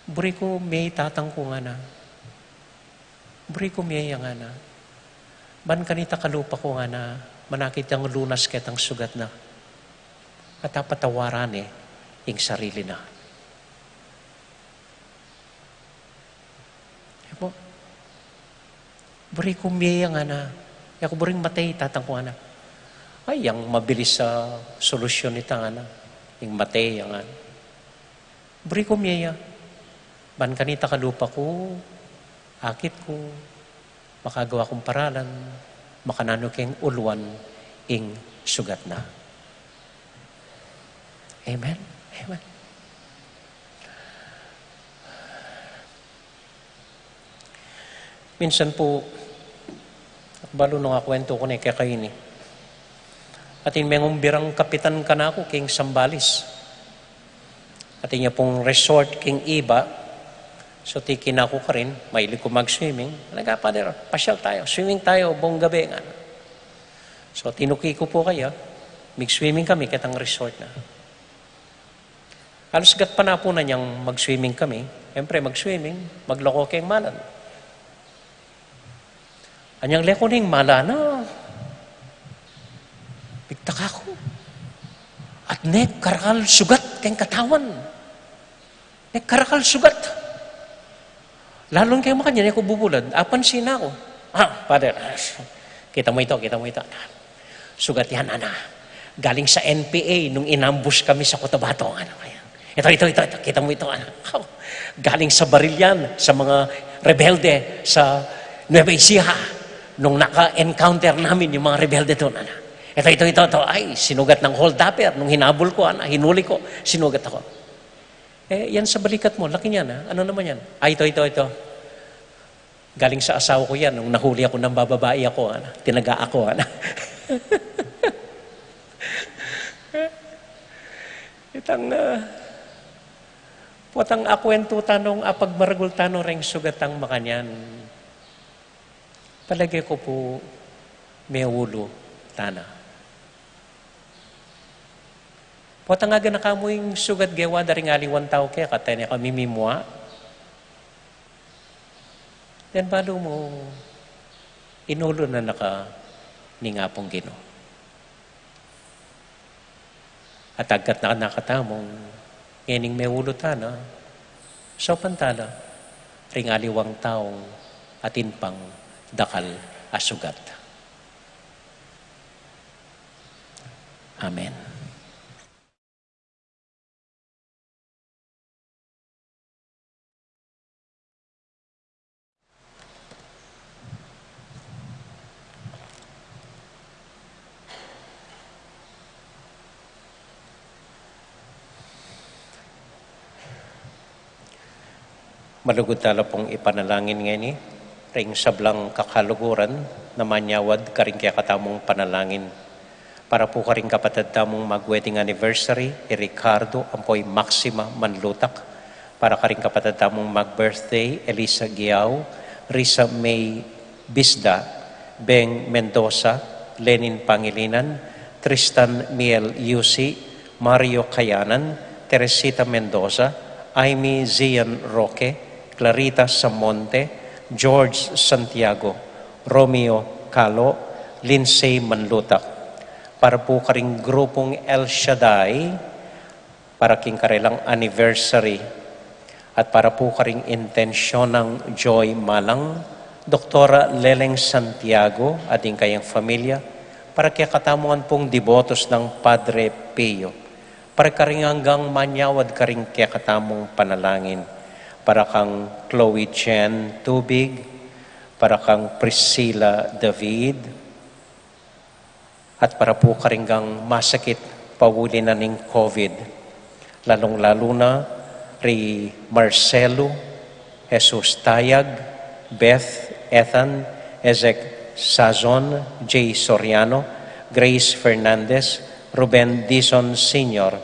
buri ko may tatang ko nga na, buri ko may nga na, ban kanita kalupa ko nga na, manakit ang lunas ketang sugat na, at patawaran yung sarili na. Buri ko may nga na, ako buring matay tatang ko nga na, ay, yung mabilis sa solusyon nito nga na, yung matay nga na. Buri ko may ban kanita kalupa ko, akit ko, makagawa kong paralan, makanano keng ulwan, ing sugat na. Amen? Amen. Minsan po, balo nung kwento ko na kaya kayo ni. At yung may birang kapitan ka na ako, king Sambalis. At yung pong resort, king Iba. So, tikin ako ka rin, mahilig ko mag-swimming. Nagkapader, pasyal tayo, swimming tayo, buong gabi nga. So, tinuki ko po kayo, mag-swimming kami, kitang resort na. Halos gat pa na po na niyang mag-swimming kami. Siyempre, mag-swimming, magloko kayong malan. Anyang leko ning malana. Bigtaka ko. At nek karakal sugat kayong katawan. Nek karakal sugat. Lalong kayo makanya, nek ko bubulad. Apansin ako. Father, kita mo ito. Sugat yan, ana. Galing sa NPA nung inambush kami sa Cotabato. Ito. Kita mo ito, ana. Galing sa Barilyan, sa mga rebelde sa Nueva Ecija. Nung naka-encounter namin yung mga rebelde doon, ito. Ay, sinugat ng hold-upper. Nung hinabol ko, hinuli ko, sinugat ako. Yan sa balikat mo, laki niyan, Ano naman yan? Ito. Galing sa asawa ko yan. Nung nahuli ako ng bababae ako, tinaga ako, Puwatang akwento tanong, apagmaragul tanong ring sugatang makanyan. Palagay ko po, may ulo, tana. Puwatang aga nakamuing sugat gewa, daring aliwan tao kaya, katay niya kami mimwa. Then balo mo, inulo na ninga pong Ginoo. At agkat na nakatamong, nganing may ulo tana, so pantala, ring aliwang taong atin pang dakal asugat. Amen. Malugod tala pong ipanalangin ngayon ring sablang kakaluguran na manyawad karing kaya katamong panalangin. Para po karing kapatid tamong mag-wedding anniversary, Ricardo Ampoy Maxima Manlutak. Para karing kapatid tamong mag-birthday, Elisa Giao, Risa May Bisda, Beng Mendoza, Lenin Pangilinan, Tristan Miel Yusi, Mario Kayanan, Teresita Mendoza, Amy Zian Roque, Clarita Samonte, George Santiago, Romeo Calo, Lindsay Manlutak. para po karing grupong El Shaddai, para king karilang anniversary, at para po karing intensyon ng Joy Malang, Doktora Leleng Santiago, at yung kayang familia, para kaya katamuan pong devotos ng Padre Pio, para karing hanggang manyawad karing kaya katamong panalangin, para kang Chloe Jen Tubig, para kang Priscilla David, at para po karinggang masakit pawuli na ning COVID. Lalong-lalo na ri Marcelo, Jesus Tayag, Beth, Ethan, Ezek Sazon, J. Soriano, Grace Fernandez, Ruben Dizon Sr.,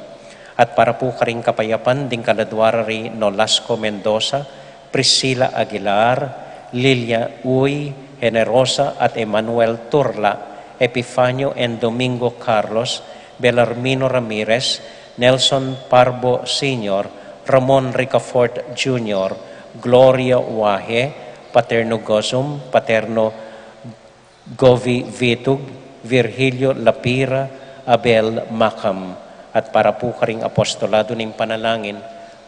at para po karing kapayapan ding kaladwara ri Nolasco Mendoza, Priscilla Aguilar, Lilia Uy, Generosa at Emmanuel Turla, Epifanio and Domingo Carlos, Belarmino Ramirez, Nelson Parbo Sr., Ramon Ricafort Jr., Gloria Wahe, Paterno Gozum, Paterno Govi Vitug, Virgilio Lapira, Abel Macam, at para po karing apostolado ng panalangin,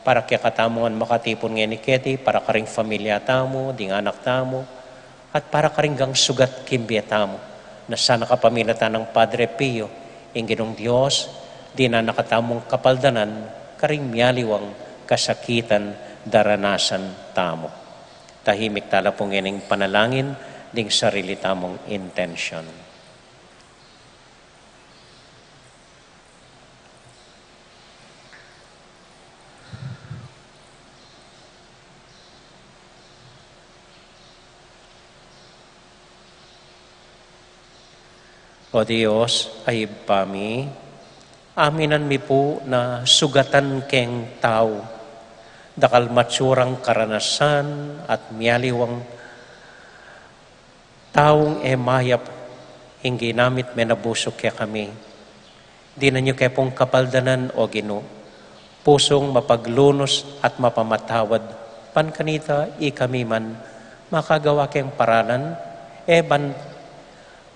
para kaya katamuan makatipon nga ni Keti, para karing familia tamo, ding anak tamo, at para karinggang sugat kimbya tamo, na sana kapamilatan ng Padre Pio, Inginong Diyos, di na nakatamong kapaldanan, karing miyaliwang kasakitan, daranasan tamo. Tahimik tala pong ining panalangin, ding sarili tamong intention. O Diyos, ay pami, aminan mi po na sugatan keng tao, dakal matsurang karanasan at miyaliwang taong emayap, hingi namit menabusok kaya kami. Di na nyo kaya pong kapaldanan o Gino, pusong mapaglunos at mapamatawad, pankanita ikami man, makagawa kayang paralan, ban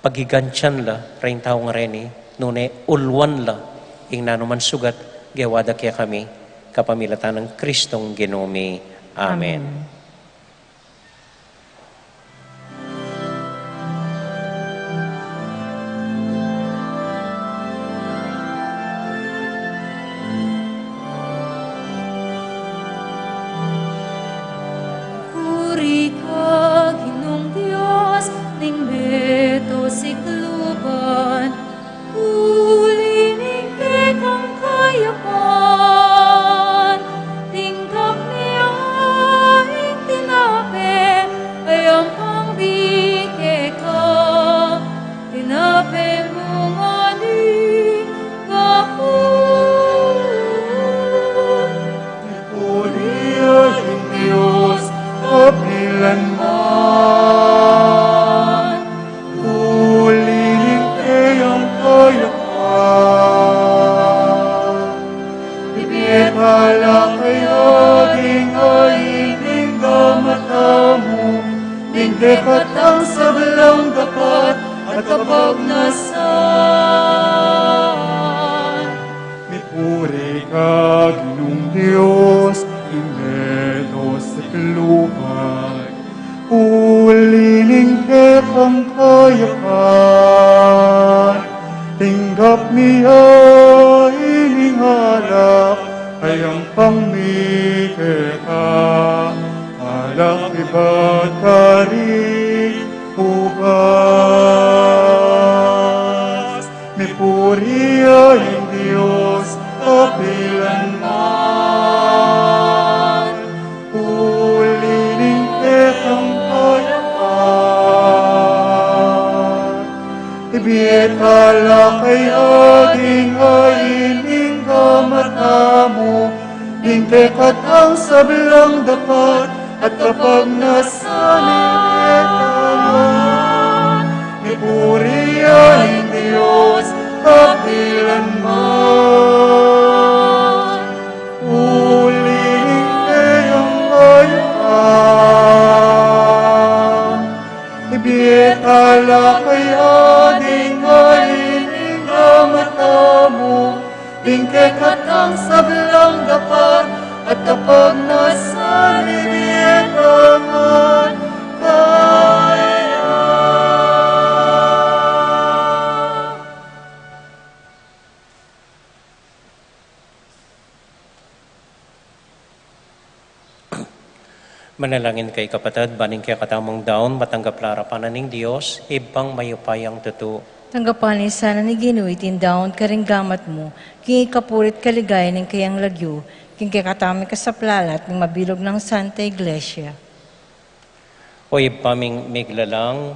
pagigansyan la, rin taong reni, nune ulwan la, ing nanuman sugat, gewada kaya kami, kapamilatan ng Kristong Ginumi. Amen. Puri ka, Ginong Diyos, ning beto si kluban, ulining kekang kayapan, tingkap niya ing tinape, ayang pangbike ka, tinape mo nga ni kapun. Puriya yung Diyos, kapilanman, ulining iyong kayapan. Ibigala kayo, ding aining gamatamu, ding dekat ang sablang dapat, at kapag nasan. Mipuri ka, Ginong Diyos, imedo sa lugar, ulining kekang kayapan, tinggap niya iningalak, ayang pangmikeka, alak iba't kari, ubas. Mipuriya yung Diyos, kapilanman, ulining kekang kayapan. Ibigala kay ading aining kamatamu, ding tekat ang sablang dapat, at kapag nasanibetaman, mipuriya yung Diyos, kapilanman, ulining kayang kayapan. Ibigala kay ading aining kapag nasanibig naman kaya. Manalangin kay kapatid, baning kaya katamong daon, matanggap larapanan ng Diyos, ibang mayupayang tuto. Tanggapan ni sana ni Ginuit daon karing gamat mo, king ikapurit kaligaya ng kayang lagyo, king kakatami kasaplalat ng mabilog ng Santa Iglesia. O ibaming miglalang,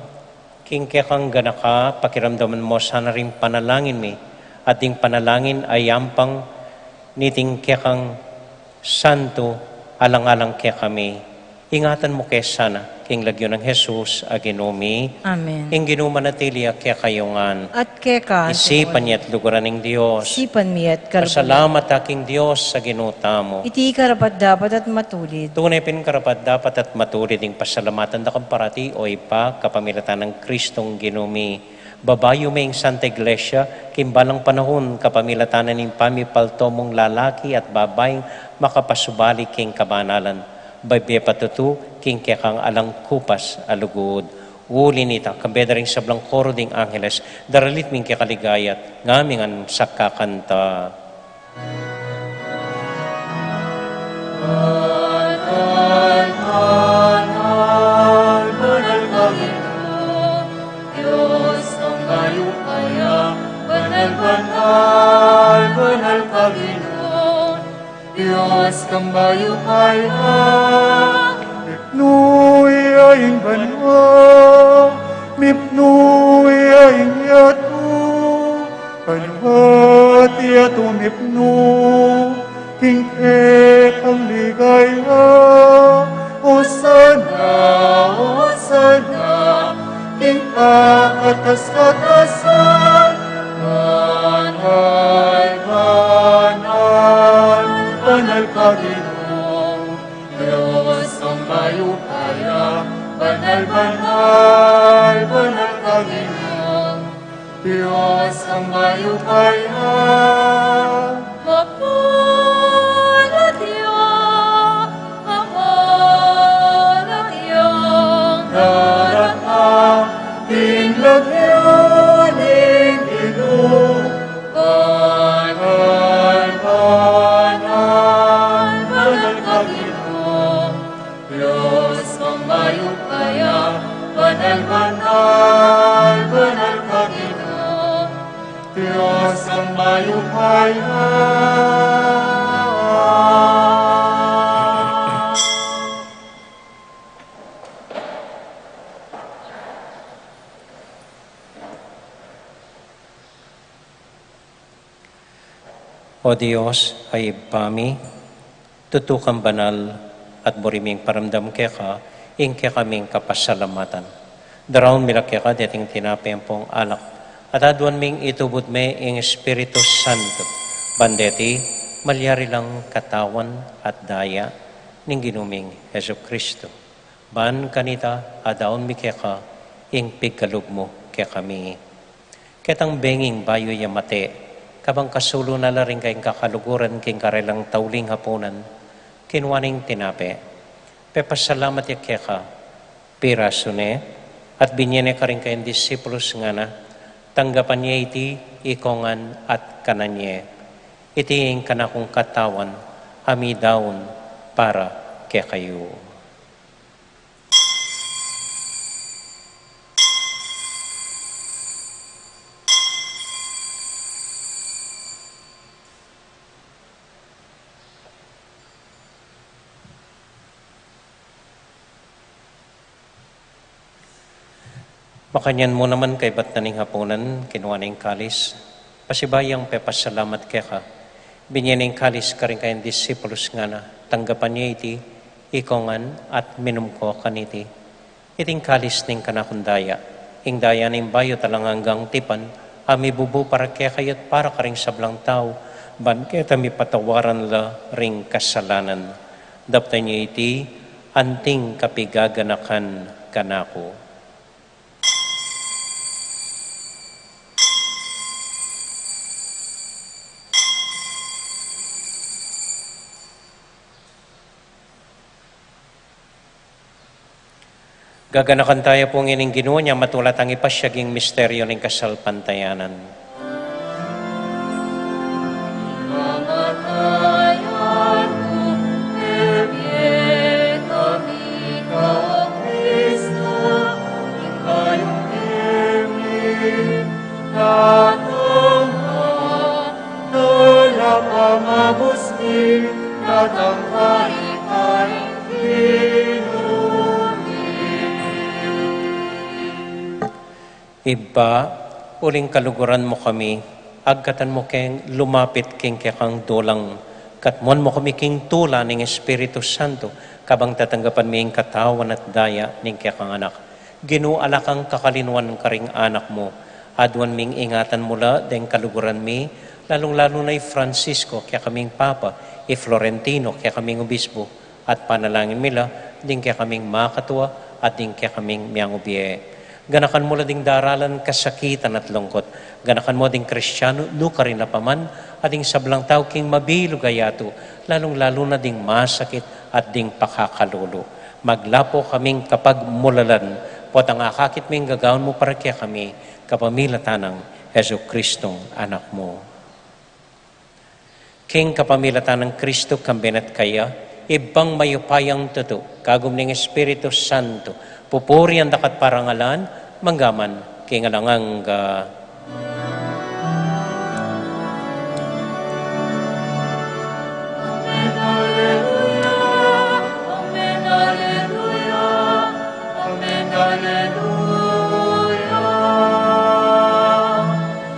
king kekang ganaka, pakiramdaman mo sana rin panalangin mi, at ding panalangin ay ampang niting kekang santo, alang-alang kaya kami. Ingatan mo kaya sana, king lagyo ng Jesus, aginumi, Amen. ing ginumanatilia kaya kayongan. At keka, Isipan niya at lugaran ng Diyos. sipan mi at kalbulan. Pasalamat aking Diyos sa ginuta mo. Iti karapat dapat at matulid. Tunay pinkarapat dapat at matulid ng pasalamatan da kamparati o ipa kapamilatan ng Kristong ginumi. Babayo may Santa Iglesia, kimbalang panahon kapamilatanan ng pamipalto mong lalaki at babayng makapasubali king kabanalan. Baybay patutu king kekang alang kupas alugod. Uli nita, kambedering sablang koro ding Angeles, daralit ming kekaligayat, ngamingan sa kakanta. Banal, banal, banal Panginoon, Diyos ng mayupaya. Banal, banal, banal Panginoon, Diyos ng mayupaya. Mipnui aing banwa, mipnui aing yatu, banwa tiyatu mipnu, kingke ang ligaya. Hosana, Hosana, king katas-katasan. Banal, banal, banal Panginoon, Diyos ang mayupaya. Banal, banal, banal Panginoon, Diyos ang mayupaya. Narata, tinlagyaning ino. Banal, banal, banal Panginoon, Diyos ng mayupaya. Banal, banal, banal Panginoon, Diyos ang mayupaya. O Diyos, ay ibami, tutukang banal at buriming paramdam kaya ka, ing kaya kaming kapasalamatan. Daraon mila kaya ka, dating tinapayang pong alak, at aduan ming itubod me ing Espiritu Santo. Bandeti, malyari lang katawan at daya ning ginuming Heso Kristo. Ban kanita, adaon mi kaya ka, ing pigkalog mo kaya kami. Ketang benging bayo yamate, kabang kasulo na laring kayong kakaluguran king karelang tauling hapunan, kinwaning tinape. Pepasalamat ya keka, piraso ne, at binyene ka rin kayong disipulos nga na, tanggapan niya iti, ikongan at kananye. Iti yung kanakong katawan, ami daon para kaya kayo. Makanyan mo naman kay ba't naning hapunan, kinuha na yung kalis. Pasibayang pepasalamat kaya ka. Binyan yung kalis ka rin kayong disipulos nga na. Tanggapan niya iti, ikongan at minum ko kaniti. Iting kalis ning kanakundaya. Ing daya ning bayo talang hanggang tipan, ami bubu para kaya kayat para ka rin sablang tao. Ban kaya tami patawaran la ring kasalanan. Dapta niya iti, anting kapigaganakan kanako. Gaganakan tayo pong ining Ginoo niya matulat ang ipasyaging misteryo ng kasalpantayanan. Kamatayan mo, ebye kami ka, Kristo, ikayong ebye, Datang ka, tala pamabuski, datang ka ikay Iba, uling kaluguran mo kami, agkatan mo keng lumapit king kang dulang, katmon mo kami king tula ng Espiritu Santo, kabang tatanggapan mi katawan at daya ning kang anak. Ginuala kang kakalinuan karing anak mo, adwan ming ingatan mula deng kaluguran mi, lalong-lalo na Francisco, kaya kaming Papa, Florentino, kaya kaming Obispo, at panalangin mila, ding kaya kaming makatwa, at ding kaya kaming miyang ubiye. Ganakan mo ding daralan kasakitan at lungkot. Ganakan mo ding Kristiyano, no rin na paman, at ding sablang tao king mabilog ayato, lalong-lalo na ding masakit at ding pakakalulo. Maglapo kaming kapag mulalan, pot ang akakit ming gagawin mo para kaya kami, kapamilatan ng Heso Kristong anak mo. King kapamilatan ng Kristo kambenat kaya, ibang mayupayang tuto, kagum ng Espiritu Santo, pupuri ang dakat parangalan, manggaman, kingalangang Amen, Alleluia, Amen, Alleluia, Amen, Alleluia.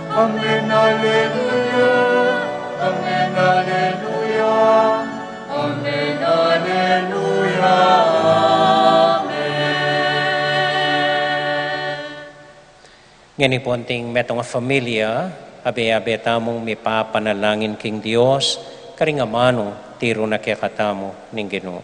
Amen, Alleluia, Amen, Alleluia, Amen, Alleluia. ngani po anting metong familia, abe-abe tamong may papanalangin king Dios, karing amano, tiro na kaya katamo ning Ginoo.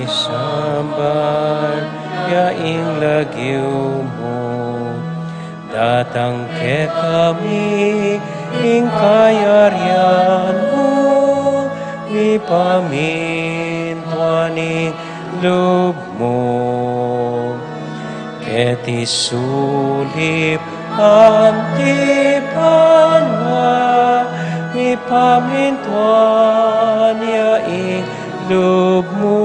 Isamban yaing lagyo mo, datang ke kami ing kayaryan mo, ipamintuaning loob mo. Ket isulip antipan nga, ipamintuan yaing loob mo.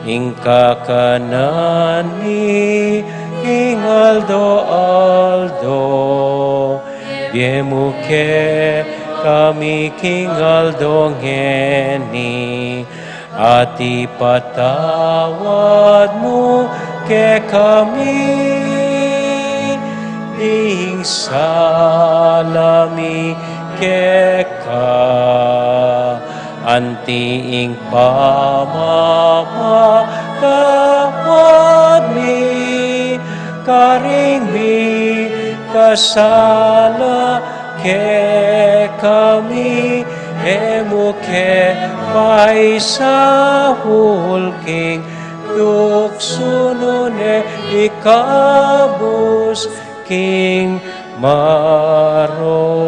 Ingka kanan ni Aldo, biemu ke kami King Aldo ngeni, at ipatawad mo ke kami, ding salami ke ka, antiing pamamatawad mi, karing mi kasala ke kami, emo ke paisahul king tuksunone ikabus king maro.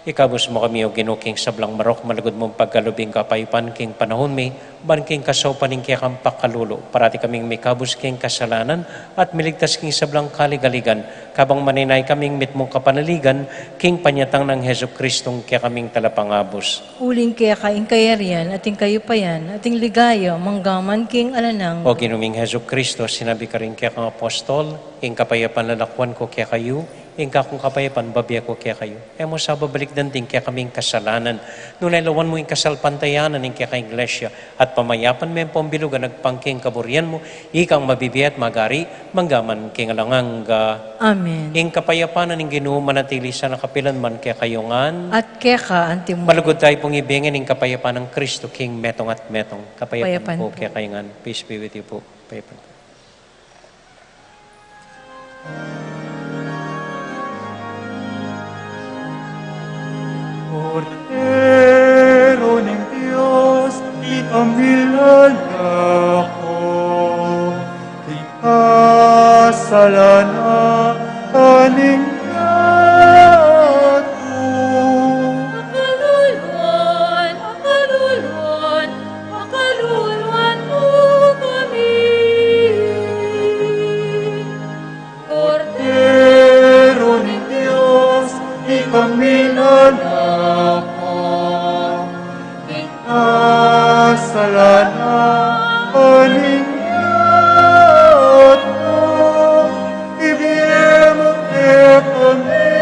Ikabus mo kami o ginuking sablang marok, malagod mong pagkalubing kapaypan king panahon mi, ban king kasaw paning kaya kang pakalulo, parati kaming may kabus king kasalanan, at miligtas king sablang kaligaligan, kabang maninay kaming mitmong kapanaligan, king panyatang ng Heso Kristong kaya kaming talapangabos. Uling kaya kaing kayarian, ating kayupayan, ating ligaya, manggaman king alanang. O ginuming Heso Kristo, sinabi ka rin kaya kang apostol, ing kapayapan lalakwan ko kaya kayo, ing kakong kapayapan babya ko kaya kayo. Emo sa babalik danting kaya kaming kasalanan. Nunay lawan mo ing kasalpantayanan ing kaya ka iglesia, at pamayapan mo yung pambilugan, nagpangking kaburian mo, ikang mabibiyat magari, manggaman king alangang Amen. ing kapayapanan ing Ginoo manatili sa nakapilan man kaya kayongan. At kaya ka, antimo. Malugod tayo pong ibingin ing kapayapan ng Kristo, King metong at metong. Kapayapan Kapayapan po po. kaya kayongan. Peace be with you po. Kapayapan po. Cordero ng Diyos, ikamilala sala na aning yato. Makaluluan, makaluluan, makaluluan mo kami. Cordero ni Diyos, ikami lalako, ikasala aning yato, ibiyemo ke kami,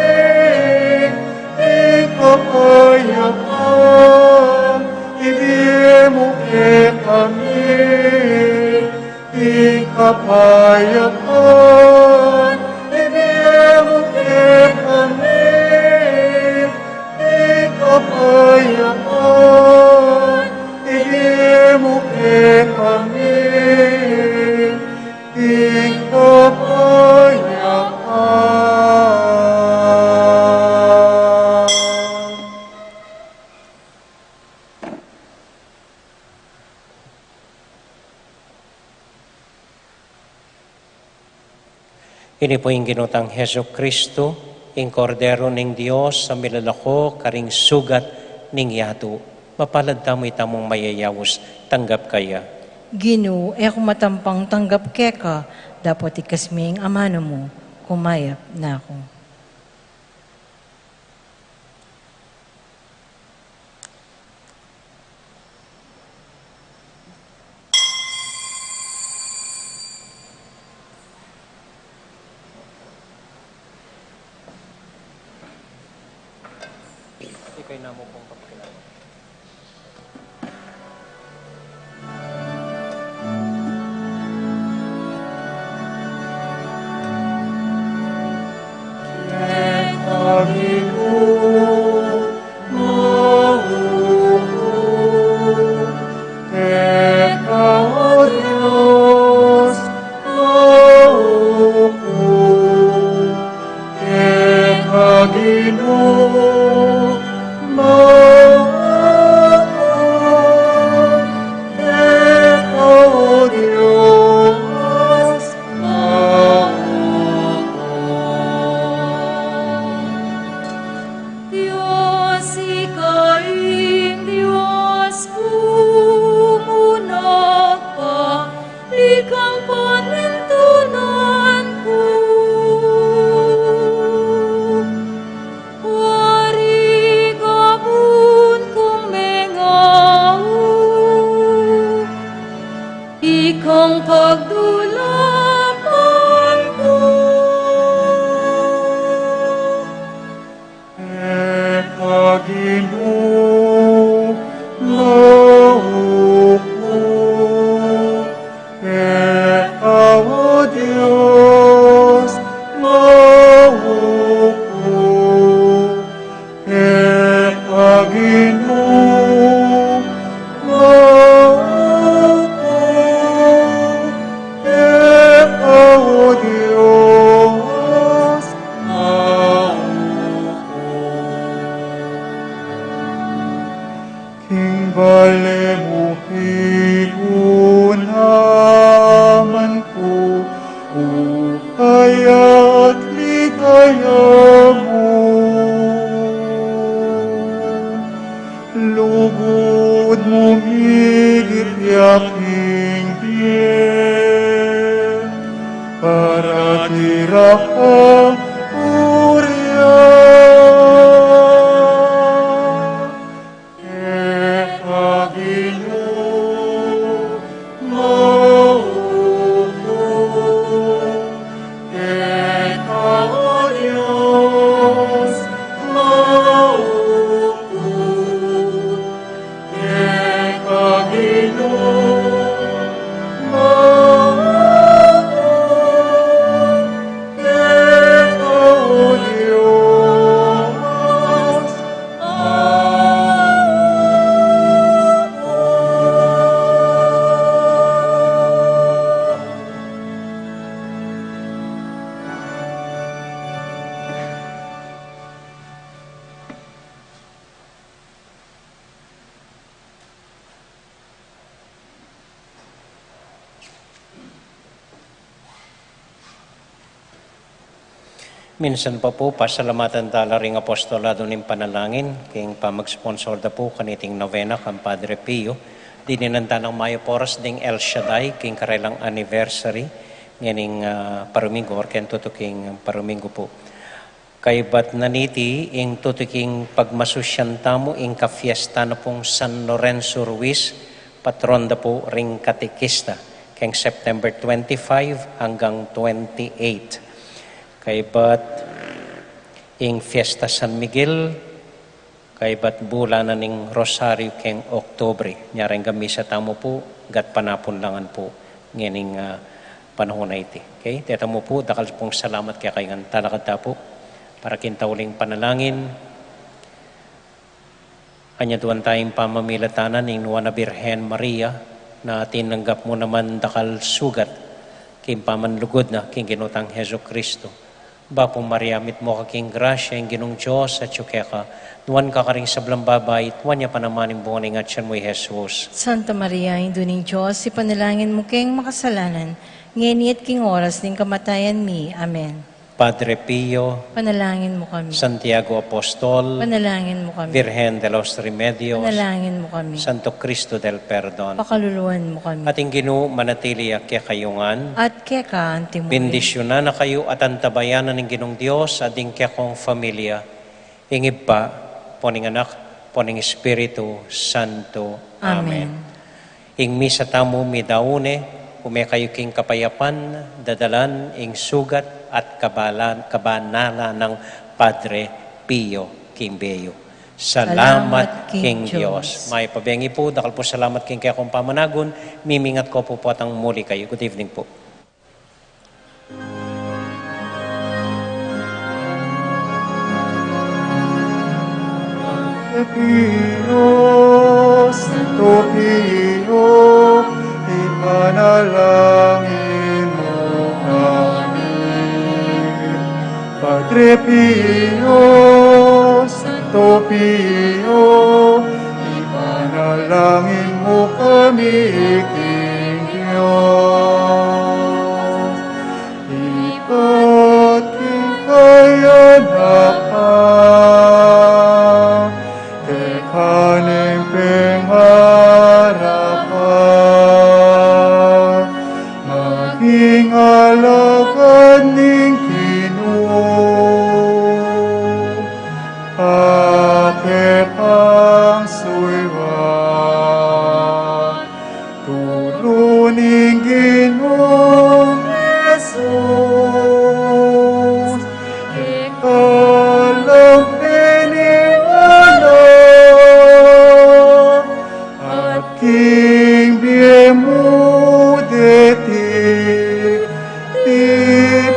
ikapayapan, ibiyemo ke kami, ikapayapan, ibiyemo ke kami, ikapayapan, ibiyemo ke kami, ikapayapan. Ini po yung ginutang Heso Kristo, ing kordero ning Dios sa milalako karing sugat ning yato. Mapalad tamo itamong mayayawos, tanggap kaya. Ginoo, ako matampang tanggap keka, dapat ikasming amano mo, kumayap na ako. Ikay na mo pong kapakilala. Diyos, ikaing Diyos, pumunak pa, ikang panintunan ko. Wari gabun kong mengaw, ikang pagdulapan ko. Ginoo, maupo, ikaw, Diyos, maupo, Ginoo, maupo, ikaw, Diyos, maupo. King balemuhin naman ko, ukaya at ligaya mo. Lugod mo migit yaking biyen, para tira ka Minsan pa po, pasalamatan tala ring apostolado ng panalangin, kayong pa mag-sponsor da po kaniting novena kang Padre Pio. Dininanta ng Mayo Poras ding El Shaddai, king karelang anniversary, nganing Parumingo, or ken tutuking Parumingo po. Kay bat naniti, ing tutuking pagmasusyantamo, ing kafiesta na pong San Lorenzo Ruiz, patron da po ring katekista, keng September 25 hanggang 28. Kay bat ing Fiesta San Miguel, kay bat bulanan ning Rosario keng Oktobre. Nyareng gami sa tamo po, gat panapon langan po nganing panahon na iti. Okay? Teta mo po, dakal pong salamat kaya kayo talakad po para kintauling panalangin. Kanya tuwan tayong pamamilatanan ng Nuana Birhen Maria na tinanggap mo naman dakal sugat king pamanlugod na king ginutang Heso Kristo. Bapong Mariamit mo kaking grasya yung ginong Diyos at yukeka, nuwan ka karing sablang babay, tuwan niya panamaning buwaning at siyan mo'y Jesus. Santa Maria, Induning Diyos, ipanalangin mo kayong makasalanan, ngayon at king oras ng kamatayan mi. Amen. Padre Pio, Panalangin mo kami. Santiago Apostol, Panalangin mo kami. Virgen de los Remedios, Panalangin mo kami. Santo Cristo del Perdon. Pakaluluan mo kami. Ating Ginoo manatili kaya kayungan, At kaya ka, antimuli. bendisyonan na kayo at antabayanan ng Ginong Diyos at din kaya kong familia. Ingib pa, poning anak, poning Espiritu Santo. Amen. Ing misa tamo mi daune, kayo king kapayapan, dadalan ing sugat at kabanala ng Padre Pio King Beyo. Salamat King Diyos. May pabengi po, dakal po salamat King kaya kong pamanagon, mimingat ko po ang muli kayo. Good evening po. Pio, Santo Pio, ipanalangin mo kami. Padre Pio, Santo Pio, ipanalangin mo kami, King Diyos. Iba't ikayanapan, kaning pengharapan, maging alagad ning Ginoo, ate pang suiwan, tuluning Ginoong Jesus, ikalang at King Biemudeti, ti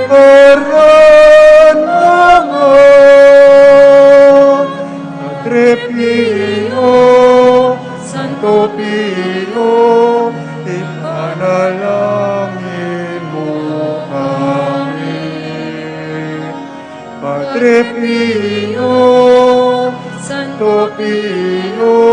paranangan, Padre Pio, Santo Pio, ipanalangin mo kami. Padre Pio, Santo Pio,